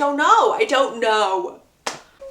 I don't know.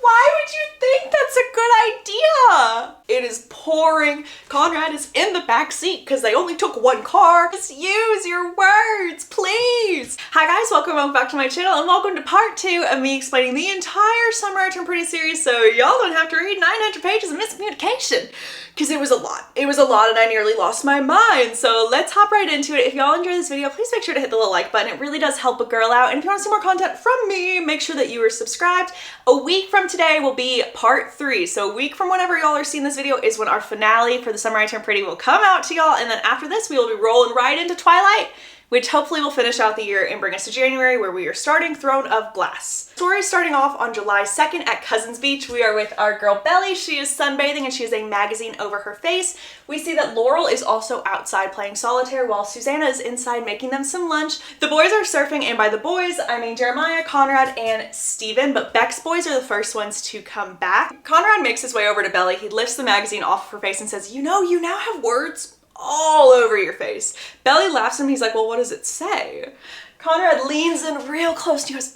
Why would you think that's a good idea? It is pouring. Conrad is in the back seat because they only took one car. Just use your words, please. Hi guys, welcome back to my channel and welcome to part 2 of me explaining the entire Summer I Turned Pretty series so y'all don't have to read 900 pages of miscommunication. Because it was a lot. It was a lot and I nearly lost my mind. So let's hop right into it. If y'all enjoy this video, please make sure to hit the little like button. It really does help a girl out. And if you want to see more content from me, make sure that you are subscribed. A week from today will be part 3. So a week from whenever y'all are seeing this video is when our finale for the Summer I Turned Pretty will come out to y'all. And then after this, we will be rolling right into Twilight, which hopefully will finish out the year and bring us to January where we are starting Throne of Glass. The story is starting off on July 2nd at Cousins Beach. We are with our girl Belly. She is sunbathing and she has a magazine over her face. We see that Laurel is also outside playing solitaire while Susanna is inside making them some lunch. The boys are surfing, and by the boys, I mean Jeremiah, Conrad, and Steven, but Beck's boys are the first ones to come back. Conrad makes his way over to Belly. He lifts the magazine off of her face and says, "You know, you now have words all over your face." Belly laughs at him. He's like, "Well, what does it say?" Conrad leans in real close and he goes,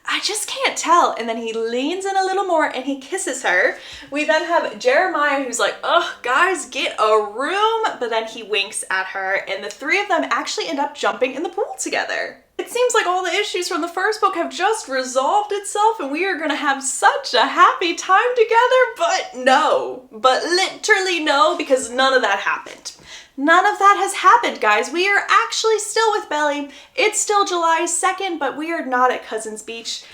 "I just can't tell." And then he leans in a little more and he kisses her. We then have Jeremiah who's like, "Ugh, guys, get a room." But then he winks at her and the three of them actually end up jumping in the pool together. It seems like all the issues from the first book have just resolved itself and we are gonna have such a happy time together, but no. But literally no, because none of that happened. None of that has happened, guys. We are actually still with Belly. It's still July 2nd, but we are not at Cousins Beach.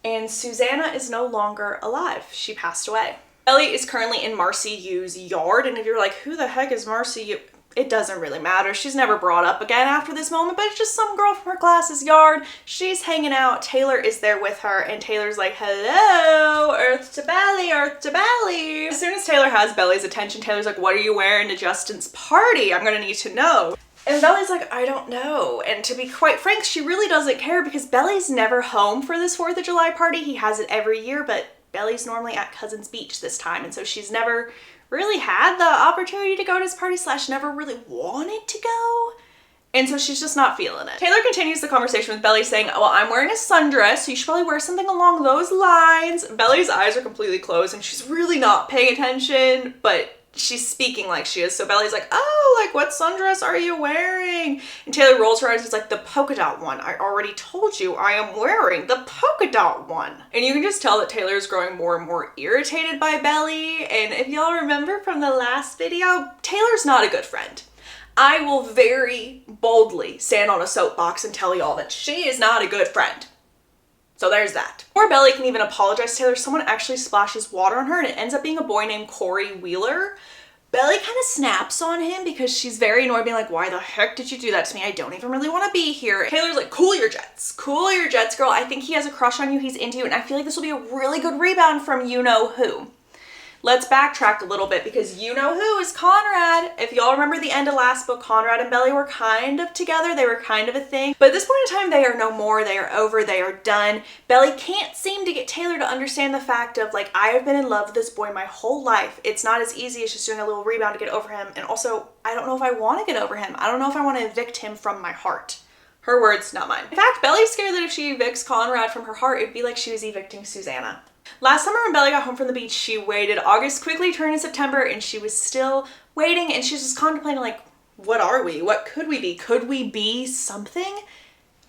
And Susanna is no longer alive. She passed away. Belly is currently in Marcy Yu's yard. And if you're like, who the heck is Marcy Yu? It doesn't really matter. She's never brought up again after this moment, but it's just some girl from her class's yard. She's hanging out. Taylor is there with her, and Taylor's like, "Hello, Earth to Belly, Earth to Belly." As soon as Taylor has Belly's attention, Taylor's like, "What are you wearing to Justin's party? I'm gonna need to know." And Belly's like, "I don't know." And to be quite frank, she really doesn't care because Belly's never home for this 4th of July party. He has it every year, but Belly's normally at Cousins Beach this time, and so she's never really had the opportunity to go to his party / never really wanted to go. And so she's just not feeling it. Taylor continues the conversation with Belly saying, "Well, I'm wearing a sundress, so you should probably wear something along those lines." Belly's eyes are completely closed and she's really not paying attention, but she's speaking like she is. So Belly's like, "Oh, like what sundress are you wearing?" And Taylor rolls her eyes and is like, "The polka dot one. I already told you I am wearing the polka dot one." And you can just tell that Taylor is growing more and more irritated by Belly. And if y'all remember from the last video, Taylor's not a good friend. I will very boldly stand on a soapbox and tell y'all that she is not a good friend. So there's that. Before Belly can even apologize to Taylor, someone actually splashes water on her and it ends up being a boy named Corey Wheeler. Belly kind of snaps on him because she's very annoyed, being like, "Why the heck did you do that to me? I don't even really want to be here." Taylor's like, "Cool your jets. Cool your jets, girl. I think he has a crush on you. He's into you. And I feel like this will be a really good rebound from you-know-who." Let's backtrack a little bit because you-know-who is Conrad. If y'all remember the end of last book, Conrad and Belly were kind of together. They were kind of a thing. But at this point in time, they are no more. They are over. They are done. Belly can't seem to get Taylor to understand the fact of, like, I have been in love with this boy my whole life. It's not as easy as just doing a little rebound to get over him. And also, I don't know if I want to get over him. I don't know if I want to evict him from my heart. Her words, not mine. In fact, Belly's scared that if she evicts Conrad from her heart, it'd be like she was evicting Susanna. Last summer when Belly got home from the beach, she waited. August quickly turned to September and she was still waiting and she's just contemplating, like, what are we? What could we be? Could we be something?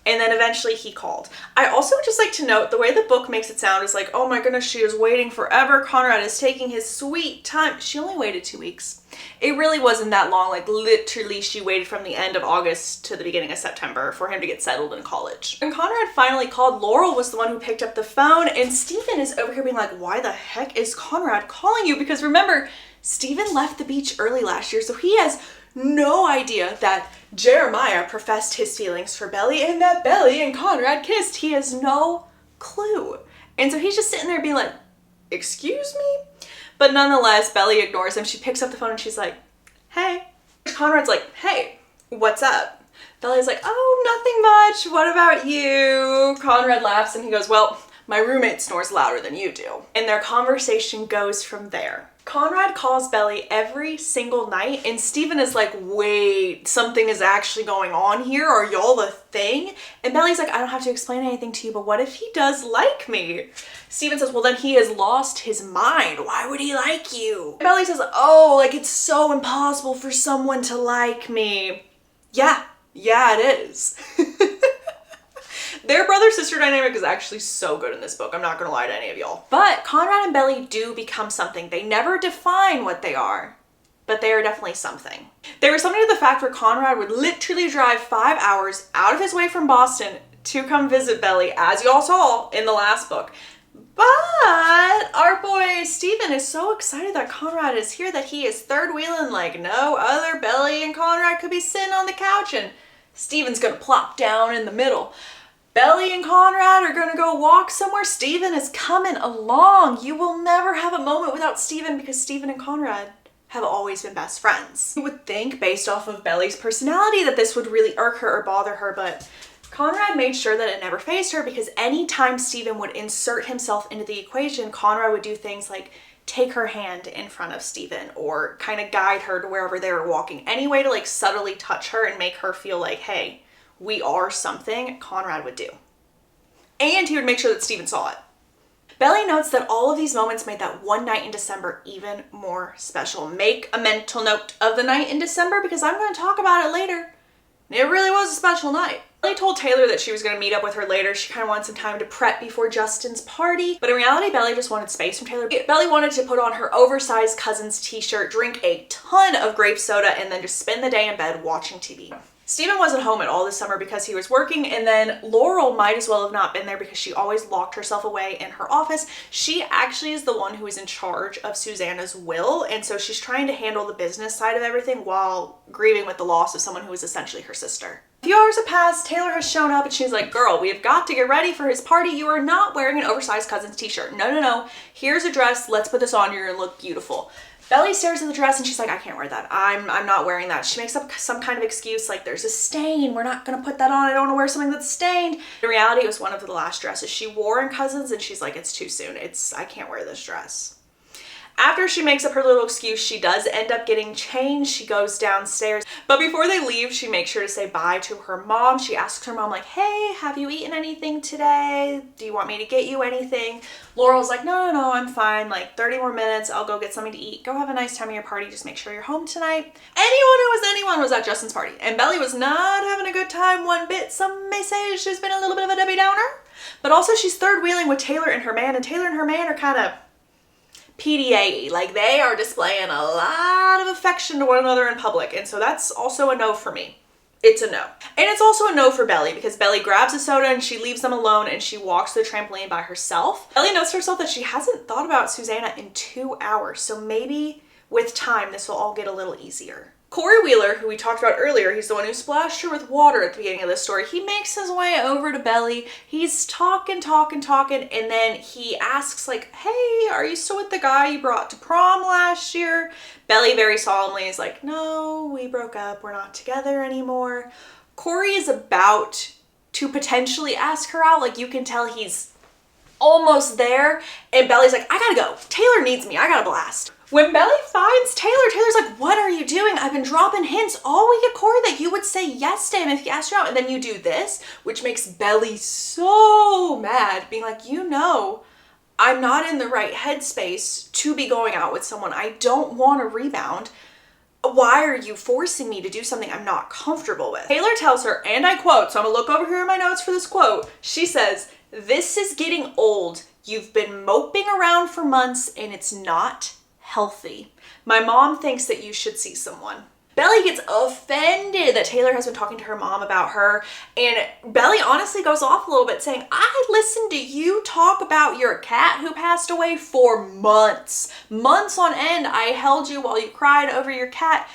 And then eventually he called. I also would just like to note the way the book makes it sound is like, oh my goodness, she is waiting forever. Conrad is taking his sweet time. She only waited 2 weeks. It really wasn't that long. Like literally she waited from the end of August to the beginning of September for him to get settled in college. When Conrad finally called, Laurel was the one who picked up the phone and Steven is over here being like, "Why the heck is Conrad calling you?" Because remember, Steven left the beach early last year, so he has no idea that Jeremiah professed his feelings for Belly and that Belly and Conrad kissed. He has no clue. And so he's just sitting there being like, "Excuse me?" But nonetheless, Belly ignores him. She picks up the phone and she's like, "Hey." Conrad's like, "Hey, what's up?" Belly's like, "Oh, nothing much. What about you?" Conrad laughs and he goes, "Well, my roommate snores louder than you do." And their conversation goes from there. Conrad calls Belly every single night and Steven is like, wait, something is actually going on here. Are y'all a thing? And Belly's like, I don't have to explain anything to you, but what if he does like me? Steven says, well, then he has lost his mind. Why would he like you? And Belly says, oh, like it's so impossible for someone to like me. Yeah, it is. Their brother-sister dynamic is actually so good in this book. I'm not gonna lie to any of y'all. But Conrad and Belly do become something. They never define what they are, but they are definitely something. They were something to the fact where Conrad would literally drive 5 hours out of his way from Boston to come visit Belly, as y'all saw in the last book. But our boy Steven is so excited that Conrad is here that he is third wheeling like no other. Belly and Conrad could be sitting on the couch and Steven's gonna plop down in the middle. Belly and Conrad are gonna go walk somewhere. Steven is coming along. You will never have a moment without Steven because Steven and Conrad have always been best friends. You would think, based off of Belly's personality, that this would really irk her or bother her, but Conrad made sure that it never fazed her because anytime Steven would insert himself into the equation, Conrad would do things like take her hand in front of Steven or kind of guide her to wherever they were walking. Any way to like subtly touch her and make her feel like, hey, we are something, Conrad would do. And he would make sure that Steven saw it. Belly notes that all of these moments made that one night in December even more special. Make a mental note of the night in December because I'm going to talk about it later. It really was a special night. Belly told Taylor that she was going to meet up with her later. She kind of wanted some time to prep before Justin's party. But in reality, Belly just wanted space from Taylor. Belly wanted to put on her oversized cousin's t-shirt, drink a ton of grape soda, and then just spend the day in bed watching TV. Steven wasn't home at all this summer because he was working, and then Laurel might as well have not been there because she always locked herself away in her office. She actually is the one who is in charge of Susanna's will, and so she's trying to handle the business side of everything while grieving with the loss of someone who is essentially her sister. A few hours have passed, Taylor has shown up, and she's like, girl, we have got to get ready for his party. You are not wearing an oversized cousin's t-shirt. No. Here's a dress. Let's put this on. You're gonna look beautiful. Belly stares at the dress and she's like, I can't wear that. I'm not wearing that. She makes up some kind of excuse like there's a stain. We're not gonna put that on. I don't wanna wear something that's stained. In reality, it was one of the last dresses she wore in Cousins and she's like, it's too soon. I can't wear this dress. After she makes up her little excuse, she does end up getting changed. She goes downstairs. But before they leave, she makes sure to say bye to her mom. She asks her mom like, hey, have you eaten anything today? Do you want me to get you anything? Laurel's like, no, I'm fine. Like 30 more minutes. I'll go get something to eat. Go have a nice time at your party. Just make sure you're home tonight. Anyone was at Justin's party. And Belly was not having a good time one bit. Some may say she's been a little bit of a Debbie Downer. But also she's third wheeling with Taylor and her man. And Taylor and her man are kind of PDA, like they are displaying a lot of affection to one another in public, and so that's also a no for me. It's a no. And it's also a no for Belly because Belly grabs a soda and she leaves them alone and she walks to the trampoline by herself. Belly notes to herself that she hasn't thought about Susanna in 2 hours, so maybe with time this will all get a little easier. Corey Wheeler, who we talked about earlier, he's the one who splashed her with water at the beginning of this story. He makes his way over to Belly. He's talking, and then he asks like, hey, are you still with the guy you brought to prom last year? Belly very solemnly is like, no, we broke up. We're not together anymore. Corey is about to potentially ask her out. Like you can tell he's almost there. And Belly's like, I gotta go. Taylor needs me. I got a blast. When Belly finds Taylor, Taylor's like, what are you doing? I've been dropping hints all week at Corey that you would say yes to him if he asked you out, and then you do this, which makes Belly so mad, being like, you know, I'm not in the right headspace to be going out with someone. I don't want to rebound. Why are you forcing me to do something I'm not comfortable with? Taylor tells her, and I quote, so I'm gonna look over here in my notes for this quote. She says, this is getting old. You've been moping around for months and it's not healthy. My mom thinks that you should see someone. Belly gets offended that Taylor has been talking to her mom about her, and Belly honestly goes off a little bit saying, I listened to you talk about your cat who passed away for months on end. I held you while you cried over your cat,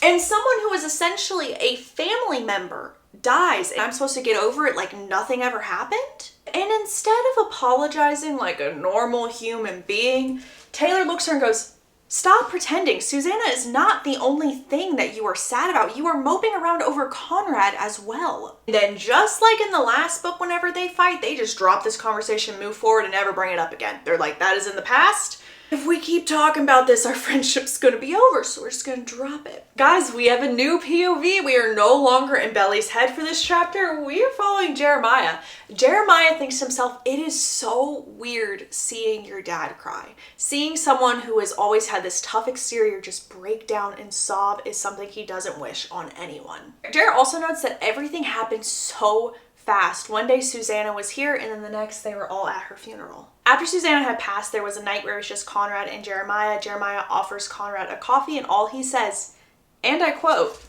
and someone who is essentially a family member dies and I'm supposed to get over it like nothing ever happened? And instead of apologizing like a normal human being, Taylor looks at her and goes, stop pretending. Susanna is not the only thing that you are sad about. You are moping around over Conrad as well. And then just like in the last book, whenever they fight, they just drop this conversation, move forward, and never bring it up again. They're like, that is in the past. If we keep talking about this, our friendship's gonna be over, so we're just gonna drop it. Guys, we have a new POV. We are no longer in Belly's head for this chapter. We are following Jeremiah. Jeremiah thinks to himself, it is so weird seeing your dad cry. Seeing someone who has always had this tough exterior just break down and sob is something he doesn't wish on anyone. Jer also notes that everything happened so fast. One day Susanna was here, and then the next they were all at her funeral. After Susanna had passed, there was a night where it was just Conrad and Jeremiah. Jeremiah offers Conrad a coffee, and all he says, and I quote,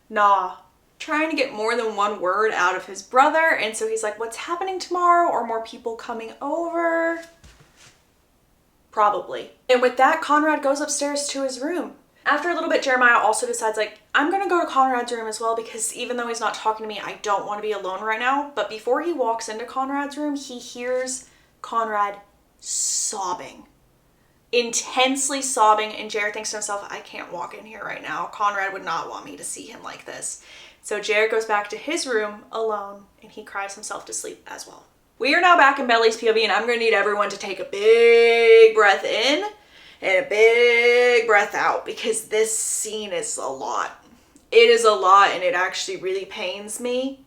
"Nah," trying to get more than one word out of his brother. And so he's like, what's happening tomorrow? Or more people coming over? Probably. And with that, Conrad goes upstairs to his room. After a little bit, Jeremiah also decides, like, I'm gonna go to Conrad's room as well, because even though he's not talking to me, I don't want to be alone right now. But before he walks into Conrad's room, he hears Conrad sobbing, intensely sobbing, and Jared thinks to himself, I can't walk in here right now. Conrad would not want me to see him like this. So Jared goes back to his room alone, and he cries himself to sleep as well. We are now back in Belly's POV, and I'm gonna need everyone to take a big breath in and a big breath out, because this scene is a lot. It is a lot, and it actually really pains me.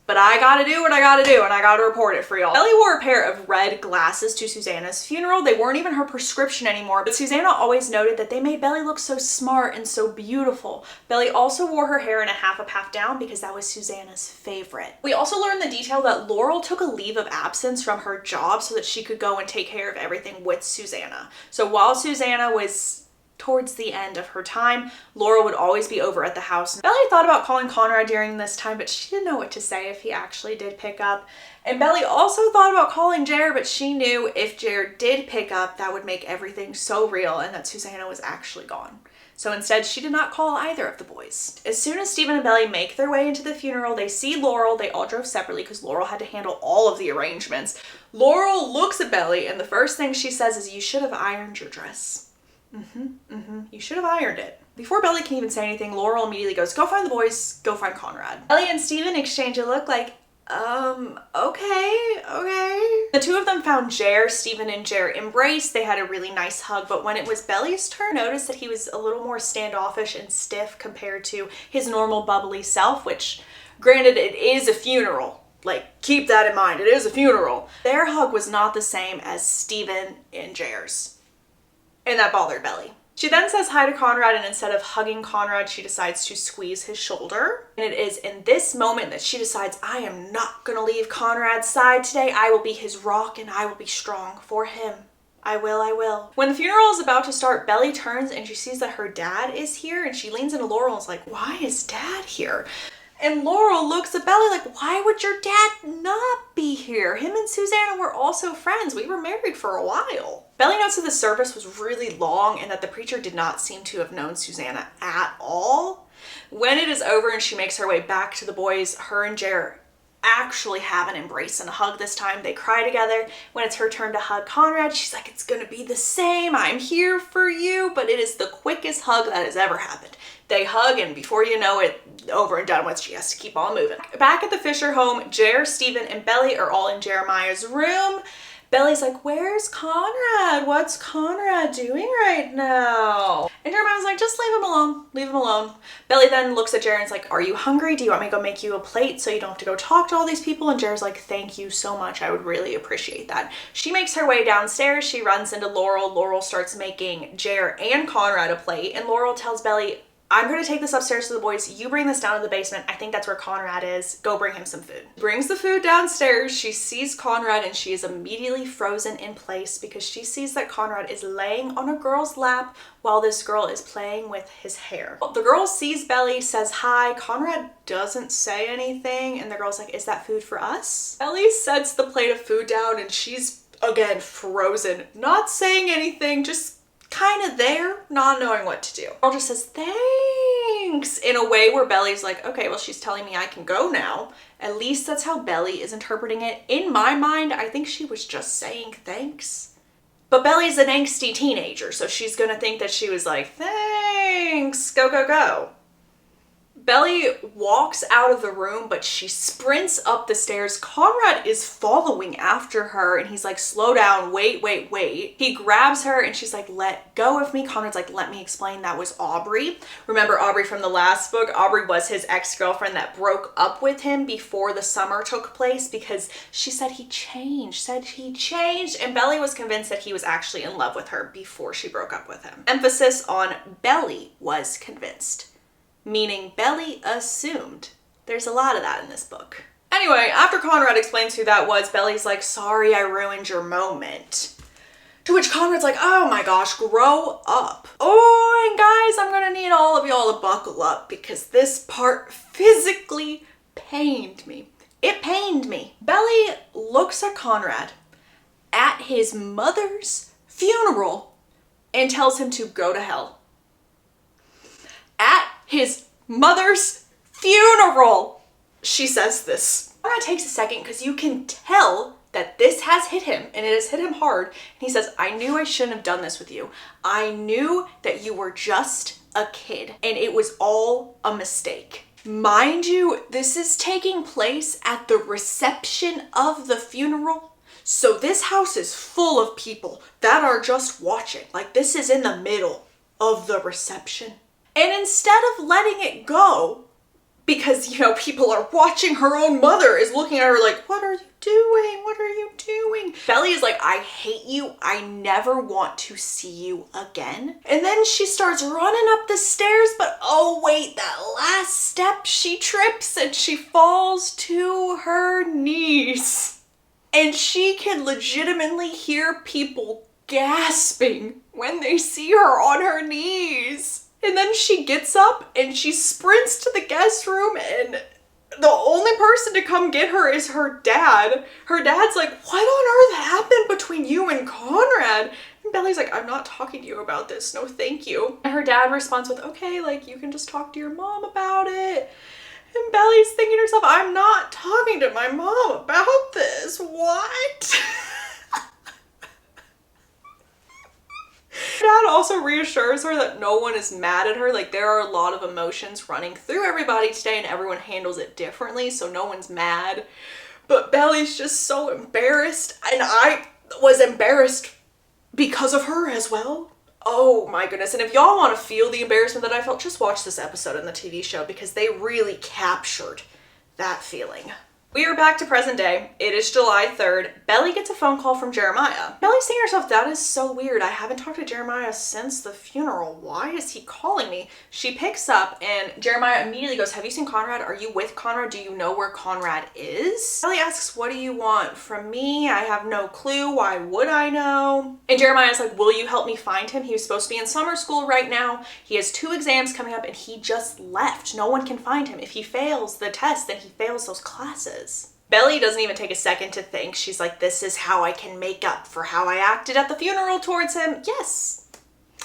But I gotta do what I gotta do, and I gotta report it for y'all. Belly wore a pair of red glasses to Susanna's funeral. They weren't even her prescription anymore, but Susanna always noted that they made Belly look so smart and so beautiful. Belly also wore her hair in a half up, half down, because that was Susanna's favorite. We also learned the detail that Laurel took a leave of absence from her job so that she could go and take care of everything with Susanna. So while Susanna was towards the end of her time, Laurel would always be over at the house. Belly thought about calling Conrad during this time, but she didn't know what to say if he actually did pick up. And Belly also thought about calling Jared, but she knew if Jared did pick up, that would make everything so real and that Susanna was actually gone. So instead, she did not call either of the boys. As soon as Stephen and Belly make their way into the funeral, they see Laurel. They all drove separately because Laurel had to handle all of the arrangements. Laurel looks at Belly, and the first thing she says is, you should have ironed your dress. You should have ironed it. Before Belly can even say anything, Laurel immediately goes, go find the boys, go find Conrad. Belly and Stephen exchange a look like, okay. The two of them found Jer. Stephen and Jer embraced. They had a really nice hug, but when it was Belly's turn, noticed that he was a little more standoffish and stiff compared to his normal bubbly self, which, granted, it is a funeral. Like, keep that in mind, it is a funeral. Their hug was not the same as Stephen and Jer's. And that bothered Belly. She then says hi to Conrad, and instead of hugging Conrad, she decides to squeeze his shoulder. And it is in this moment that she decides, I am not gonna leave Conrad's side today. I will be his rock, and I will be strong for him. I will. When the funeral is about to start, Belly turns and she sees that her dad is here, and she leans into Laurel and is like, why is Dad here? And Laurel looks at Belly like, why would your dad not be here? Him and Susanna were also friends. We were married for a while. Belly notes that the service was really long and that the preacher did not seem to have known Susanna at all. When it is over and she makes her way back to the boys, her and Jer actually have an embrace and a hug this time. They cry together. When it's her turn to hug Conrad, she's like, it's gonna be the same. I'm here for you. But it is the quickest hug that has ever happened. They hug, and before you know it, over and done with, she has to keep on moving. Back at the Fisher home, Jer, Stephen, and Belly are all in Jeremiah's room. Belly's like, where's Conrad? What's Conrad doing right now? And Jeremiah's like, just leave him alone. Leave him alone. Belly then looks at Jared and is like, are you hungry? Do you want me to go make you a plate so you don't have to go talk to all these people? And Jared's like, thank you so much. I would really appreciate that. She makes her way downstairs. She runs into Laurel. Laurel starts making Jared and Conrad a plate. And Laurel tells Belly, I'm going to take this upstairs to the boys. You bring this down to the basement. I think that's where Conrad is. Go bring him some food. Brings the food downstairs. She sees Conrad and she is immediately frozen in place because she sees that Conrad is laying on a girl's lap while this girl is playing with his hair. The girl sees Belly, says hi. Conrad doesn't say anything, and the girl's like, is that food for us? Belly sets the plate of food down and she's, again, frozen. Not saying anything, just kind of there, not knowing what to do. Girl just says, thanks, in a way where Belly's like, okay, well, she's telling me I can go now. At least that's how Belly is interpreting it. In my mind, I think she was just saying thanks. But Belly's an angsty teenager, so she's gonna think that she was like, thanks, go. Belly walks out of the room, but she sprints up the stairs. Conrad is following after her and he's like, slow down, wait, wait, wait. He grabs her and she's like, let go of me. Conrad's like, let me explain, that was Aubrey. Remember Aubrey from the last book? Aubrey was his ex-girlfriend that broke up with him before the summer took place because she said he changed, and Belly was convinced that he was actually in love with her before she broke up with him. Emphasis on Belly was convinced, meaning Belly assumed. There's a lot of that in this book. Anyway, after Conrad explains who that was, Belly's like, sorry I ruined your moment. To which Conrad's like, oh my gosh, grow up. Oh, and guys, I'm gonna need all of y'all to buckle up because this part physically pained me. It pained me. Belly looks at Conrad at his mother's funeral and tells him to go to hell. At his mother's funeral, she says this. Conrad takes a second because you can tell that this has hit him, and it has hit him hard. And he says, I knew I shouldn't have done this with you. I knew that you were just a kid, and it was all a mistake. Mind you, this is taking place at the reception of the funeral. So this house is full of people that are just watching. Like, this is in the middle of the reception. And instead of letting it go, because, you know, people are watching, her own mother is looking at her like, what are you doing? What are you doing? Belly is like, I hate you. I never want to see you again. And then she starts running up the stairs, but oh wait, that last step, she trips and she falls to her knees. And she can legitimately hear people gasping when they see her on her knees. And then she gets up and she sprints to the guest room, and the only person to come get her is her dad. Her dad's like, what on earth happened between you and Conrad? And Belly's like, I'm not talking to you about this. No, thank you. And her dad responds with, okay, like, you can just talk to your mom about it. And Belly's thinking to herself, I'm not talking to my mom about this. What? Dad also reassures her that no one is mad at her. Like, there are a lot of emotions running through everybody today and everyone handles it differently, so no one's mad. But Belly's just so embarrassed, and I was embarrassed because of her as well. Oh my goodness. And if y'all want to feel the embarrassment that I felt, just watch this episode in the TV show because they really captured that feeling. We are back to present day. It is July 3rd. Belly gets a phone call from Jeremiah. Belly's thinking to herself, that is so weird. I haven't talked to Jeremiah since the funeral. Why is he calling me? She picks up and Jeremiah immediately goes, have you seen Conrad? Are you with Conrad? Do you know where Conrad is? Belly asks, what do you want from me? I have no clue. Why would I know? And Jeremiah's like, will you help me find him? He was supposed to be in summer school right now. He has 2 exams coming up and he just left. No one can find him. If he fails the test, then he fails those classes. Belly doesn't even take a second to think. She's like, this is how I can make up for how I acted at the funeral towards him. Yes,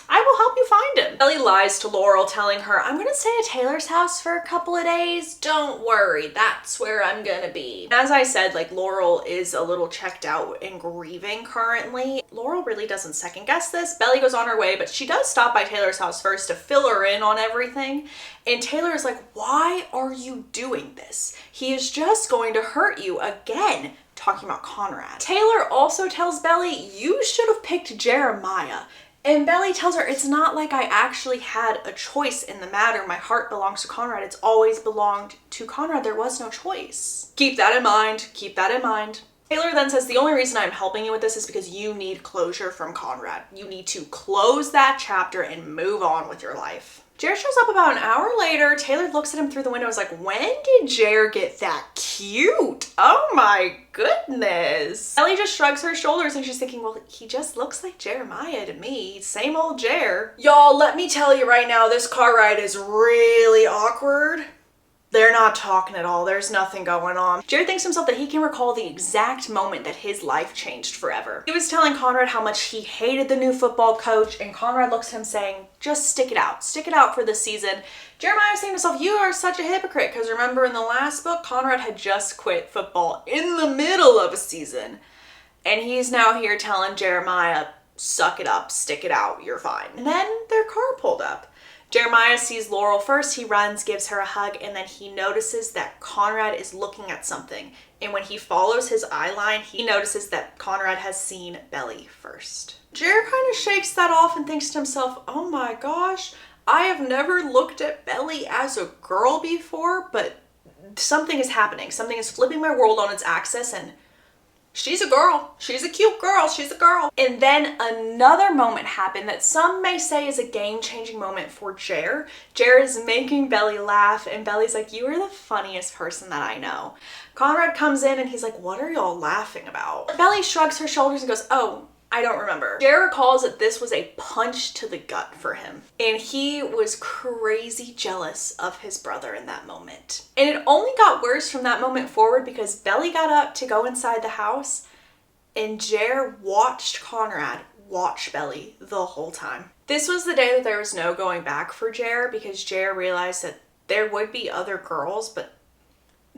I will help you find him. Belly lies to Laurel, telling her, I'm gonna stay at Taylor's house for a couple of days. Don't worry, that's where I'm gonna be. As I said, like, Laurel is a little checked out and grieving currently. Laurel really doesn't second guess this. Belly goes on her way, but she does stop by Taylor's house first to fill her in on everything. And Taylor is like, why are you doing this? He is just going to hurt you again. Talking about Conrad. Taylor also tells Belly, you should have picked Jeremiah. And Belly tells her, it's not like I actually had a choice in the matter. My heart belongs to Conrad. It's always belonged to Conrad. There was no choice. Keep that in mind. Keep that in mind. Taylor then says, the only reason I'm helping you with this is because you need closure from Conrad. You need to close that chapter and move on with your life. Jared shows up about an hour later. Taylor looks at him through the window and is like, when did Jared get that cute? Oh my goodness. Ellie just shrugs her shoulders and she's thinking, well, he just looks like Jeremiah to me. Same old Jer. Y'all, let me tell you right now, this car ride is really awkward. They're not talking at all. There's nothing going on. Jared thinks to himself that he can recall the exact moment that his life changed forever. He was telling Conrad how much he hated the new football coach, and Conrad looks at him saying, just stick it out. Stick it out for this season. Jeremiah was saying to himself, you are such a hypocrite, because remember in the last book, Conrad had just quit football in the middle of a season. And he's now here telling Jeremiah, suck it up, stick it out, you're fine. And then their car pulled up. Jeremiah sees Laurel first. He runs, gives her a hug, and then he notices that Conrad is looking at something. And when he follows his eye line, he notices that Conrad has seen Belly first. Jer kind of shakes that off and thinks to himself, oh my gosh, I have never looked at Belly as a girl before, but something is happening. Something is flipping my world on its axis, and she's a girl. She's a cute girl. She's a girl. And then another moment happened that some may say is a game-changing moment for Jer. Jer is making Belly laugh, and Belly's like, you are the funniest person that I know. Conrad comes in and he's like, what are y'all laughing about? Belly shrugs her shoulders and goes, oh, I don't remember. Jer recalls that this was a punch to the gut for him, and he was crazy jealous of his brother in that moment. And it only got worse from that moment forward because Belly got up to go inside the house, and Jer watched Conrad watch Belly the whole time. This was the day that there was no going back for Jer because Jer realized that there would be other girls, but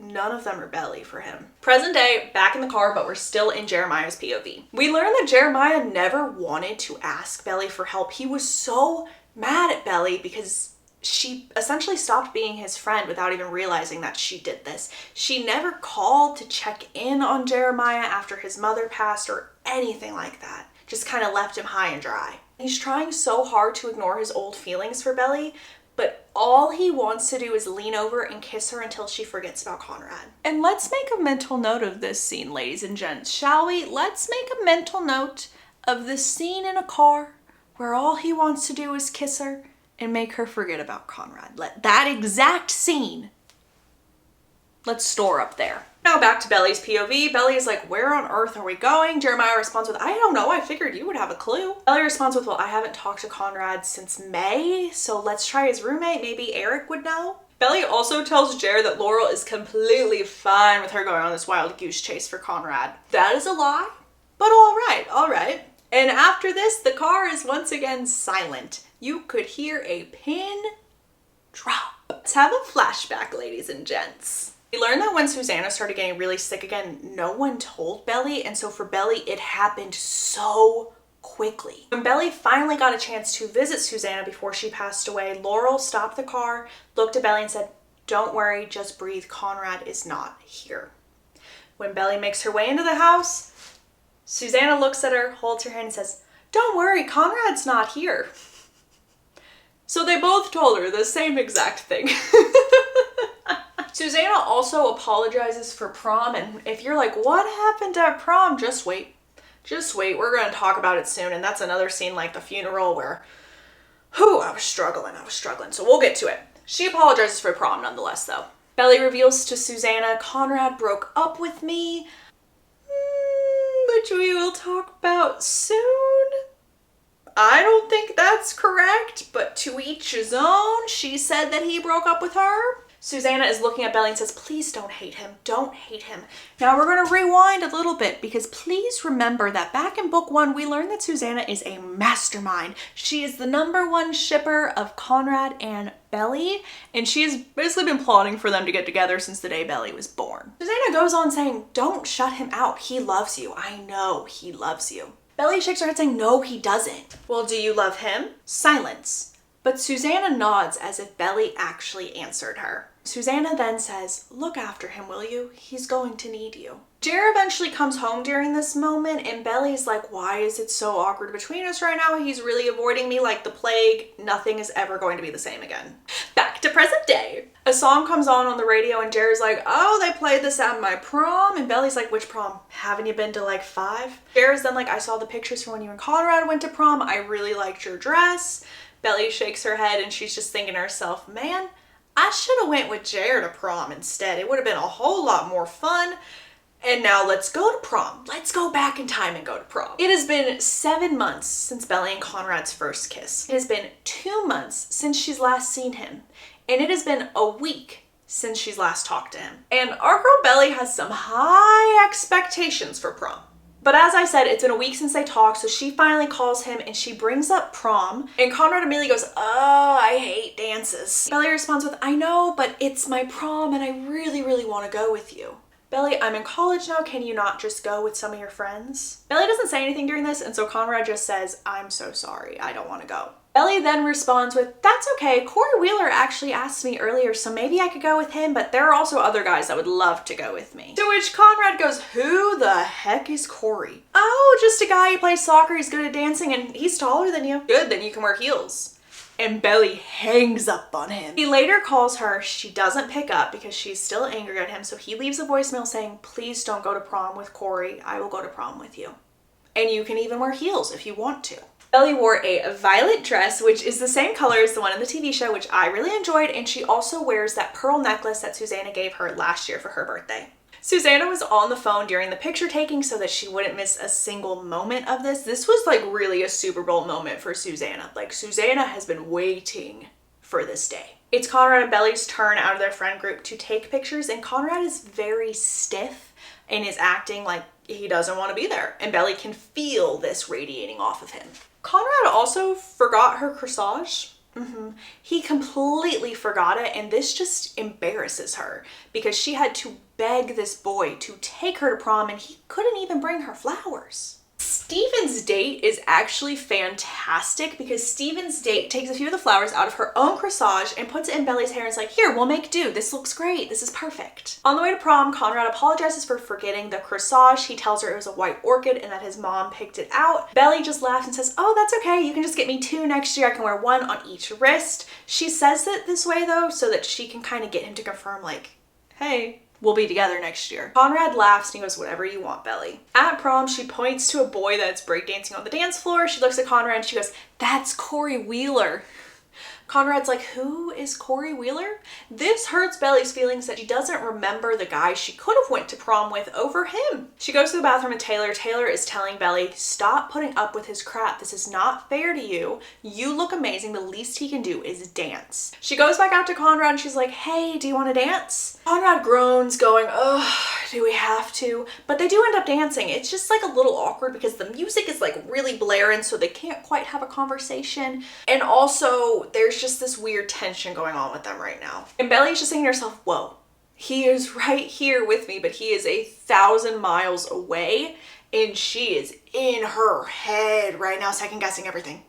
none of them are Belly for him. Present day, back in the car, but we're still in Jeremiah's POV. We learned that Jeremiah never wanted to ask Belly for help. He was so mad at Belly because she essentially stopped being his friend without even realizing that she did this. She never called to check in on Jeremiah after his mother passed or anything like that. Just kind of left him high and dry. He's trying so hard to ignore his old feelings for Belly, but all he wants to do is lean over and kiss her until she forgets about Conrad. And let's make a mental note of this scene, ladies and gents, shall we? Let's make a mental note of this scene in a car where all he wants to do is kiss her and make her forget about Conrad. Let that exact scene, let's store up there. Now back to Belly's POV. Belly is like, where on earth are we going? Jeremiah responds with, I don't know, I figured you would have a clue. Belly responds with, well, I haven't talked to Conrad since May, so let's try his roommate. Maybe Eric would know. Belly also tells Jer that Laurel is completely fine with her going on this wild goose chase for Conrad. That is a lie, but all right. And after this, the car is once again silent. You could hear a pin drop. Let's have a flashback, ladies and gents. We learned that when Susanna started getting really sick again, no one told Belly, and so for Belly, it happened so quickly. When Belly finally got a chance to visit Susanna before she passed away, Laurel stopped the car, looked at Belly and said, don't worry, just breathe, Conrad is not here. When Belly makes her way into the house, Susanna looks at her, holds her hand and says, don't worry, Conrad's not here. So they both told her the same exact thing. Susanna also apologizes for Prom, and if you're like, what happened at Prom? Just wait. We're going to talk about it soon, and that's another scene like the funeral where, I was struggling, so we'll get to it. She apologizes for Prom nonetheless, though. Belly reveals to Susanna, Conrad broke up with me, which we will talk about soon. I don't think that's correct, but to each his own. She said that he broke up with her. Susanna is looking at Belly and says, please don't hate him. Don't hate him. Now we're going to rewind a little bit because please remember that back in book 1, we learned that Susanna is a mastermind. She is the #1 shipper of Conrad and Belly, and she has basically been plotting for them to get together since the day Belly was born. Susanna goes on saying, don't shut him out. He loves you. I know he loves you. Belly shakes her head saying, no, he doesn't. Well, do you love him? Silence. But Susanna nods as if Belly actually answered her. Susanna then says, look after him, will you? He's going to need you. Jer eventually comes home during this moment, and Belly's like, why is it so awkward between us right now? He's really avoiding me like the plague. Nothing is ever going to be the same again. Back to present day. A song comes on the radio, and Jer's like, oh, they played this at my prom. And Belly's like, which prom? Haven't you been to like 5? Jer's then like, I saw the pictures from when you and Conrad went to prom. I really liked your dress. Belly shakes her head, and she's just thinking to herself, man, I should have went with Jer to prom instead. It would have been a whole lot more fun. And now let's go to prom. Let's go back in time and go to prom. It has been 7 months since Belly and Conrad's first kiss. It has been 2 months since she's last seen him. And it has been a week since she's last talked to him. And our girl Belly has some high expectations for prom. But as I said, it's been a week since they talked, so she finally calls him and she brings up prom. And Conrad immediately goes, oh, I hate dances. Belly responds with, I know, but it's my prom and I really, really want to go with you. Belly, I'm in college now, can you not just go with some of your friends? Belly doesn't say anything during this, and so Conrad just says, I'm so sorry, I don't want to go. Belly then responds with, "That's okay, Corey Wheeler actually asked me earlier, so maybe I could go with him, but there are also other guys that would love to go with me." To which Conrad goes, "Who the heck is Corey?" "Oh, just a guy who plays soccer, he's good at dancing, and he's taller than you." "Good, then you can wear heels." And Belly hangs up on him. He later calls her. She doesn't pick up because she's still angry at him, so he leaves a voicemail saying, "Please don't go to prom with Corey. I will go to prom with you. And you can even wear heels if you want to." Belly wore a violet dress, which is the same color as the one in the TV show, which I really enjoyed, and she also wears that pearl necklace that Susanna gave her last year for her birthday. Susanna was on the phone during the picture taking so that she wouldn't miss a single moment of this. This was like really a Super Bowl moment for Susanna. Like, Susanna has been waiting for this day. It's Conrad and Belly's turn out of their friend group to take pictures, and Conrad is very stiff and is acting like he doesn't want to be there. And Belly can feel this radiating off of him. Conrad also forgot her corsage. He completely forgot it, and this just embarrasses her because she had to beg this boy to take her to prom, and he couldn't even bring her flowers. Steven's date is actually fantastic because Steven's date takes a few of the flowers out of her own corsage and puts it in Belly's hair and is like, "Here, we'll make do. This looks great. This is perfect." On the way to prom, Conrad apologizes for forgetting the corsage. He tells her it was a white orchid and that his mom picked it out. Belly just laughs and says, "Oh, that's okay. You can just get me 2 next year. I can wear 1 on each wrist." She says it this way though so that she can kind of get him to confirm like, "Hey, we'll be together next year." Conrad laughs and he goes, "Whatever you want, Belly." At prom, she points to a boy that's breakdancing on the dance floor. She looks at Conrad and she goes, "That's Corey Wheeler." Conrad's like, "Who is Corey Wheeler?" This hurts Belly's feelings that she doesn't remember the guy she could have went to prom with over him. She goes to the bathroom and Taylor is telling Belly, "Stop putting up with his crap. This is not fair to you. You look amazing. The least he can do is dance." She goes back out to Conrad and she's like, "Hey, do you want to dance?" Conrad groans going, "Ugh, do we have to?" But they do end up dancing. It's just like a little awkward because the music is like really blaring, so they can't quite have a conversation. And also there's just this weird tension going on with them right now. And Belly's just saying to herself, "Whoa, he is right here with me, but he is 1,000 miles away." And she is in her head right now, second guessing everything.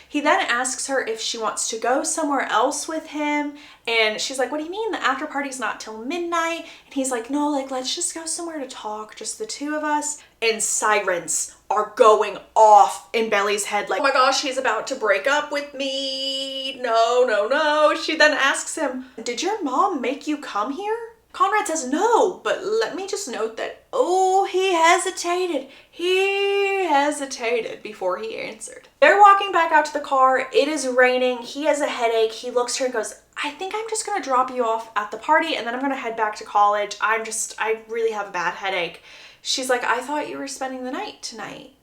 He then asks her if she wants to go somewhere else with him. And she's like, "What do you mean? The after party's not till midnight." And he's like, "No, like, let's just go somewhere to talk, just the 2 of us." And sirens are going off in Belly's head like, "Oh my gosh, he's about to break up with me. No, no, no." She then asks him, "Did your mom make you come here?" Conrad says no, but let me just note that, oh, he hesitated. He hesitated before he answered. They're walking back out to the car. It is raining. He has a headache. He looks at her and goes, "I think I'm just gonna drop you off at the party and then I'm gonna head back to college. I really have a bad headache." She's like, "I thought you were spending the night tonight.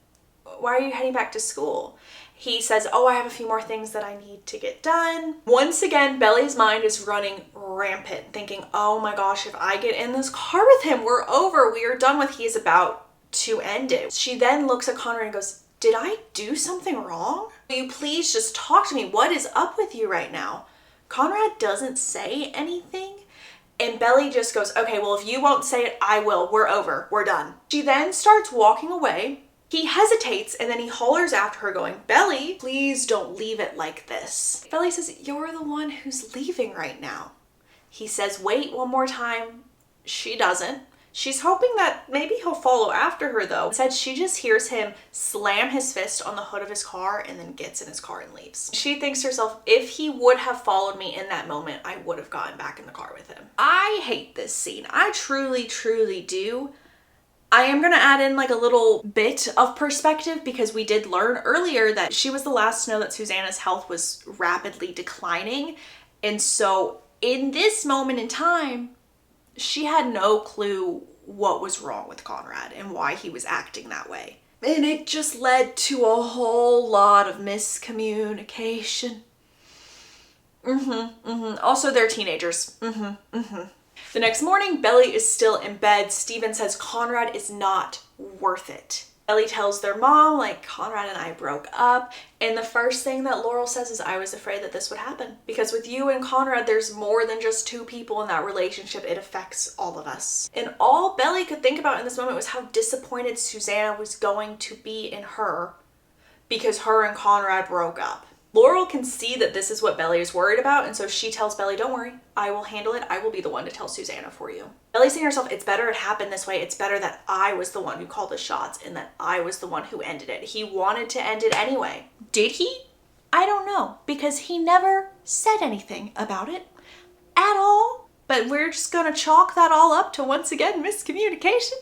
Why are you heading back to school?" He says, "Oh, I have a few more things that I need to get done." Once again, Belly's mind is running rampant, thinking, "Oh my gosh, if I get in this car with him, we're over. We are done with. He is about to end it." She then looks at Conrad and goes, "Did I do something wrong? Will you please just talk to me? What is up with you right now?" Conrad doesn't say anything. And Belly just goes, "Okay, well, if you won't say it, I will. We're over. We're done." She then starts walking away. He hesitates and then he hollers after her going, "Belly, please don't leave it like this." Belly says, "You're the one who's leaving right now." He says, "Wait one more time." She doesn't. She's hoping that maybe he'll follow after her though. Instead, she just hears him slam his fist on the hood of his car and then gets in his car and leaves. She thinks to herself, if he would have followed me in that moment, I would have gotten back in the car with him. I hate this scene. I truly, truly do. I am going to add in like a little bit of perspective because we did learn earlier that she was the last to know that Susanna's health was rapidly declining. And so in this moment in time, she had no clue what was wrong with Conrad and why he was acting that way. And it just led to a whole lot of miscommunication. Also, they're teenagers. The next morning, Belly is still in bed. Steven says Conrad is not worth it. Belly tells their mom, like, Conrad and I broke up. And the first thing that Laurel says is, "I was afraid that this would happen. Because with you and Conrad, there's more than just 2 people in that relationship. It affects all of us." And all Belly could think about in this moment was how disappointed Susanna was going to be in her because her and Conrad broke up. Laurel can see that this is what Belly is worried about, and so she tells Belly, don't worry, I will handle it. I will be the one to tell Susanna for you. Belly's saying to herself, it's better it happened this way. It's better that I was the one who called the shots and that I was the one who ended it. He wanted to end it anyway. Did he? I don't know, because he never said anything about it at all. But we're just gonna chalk that all up to, once again, miscommunication.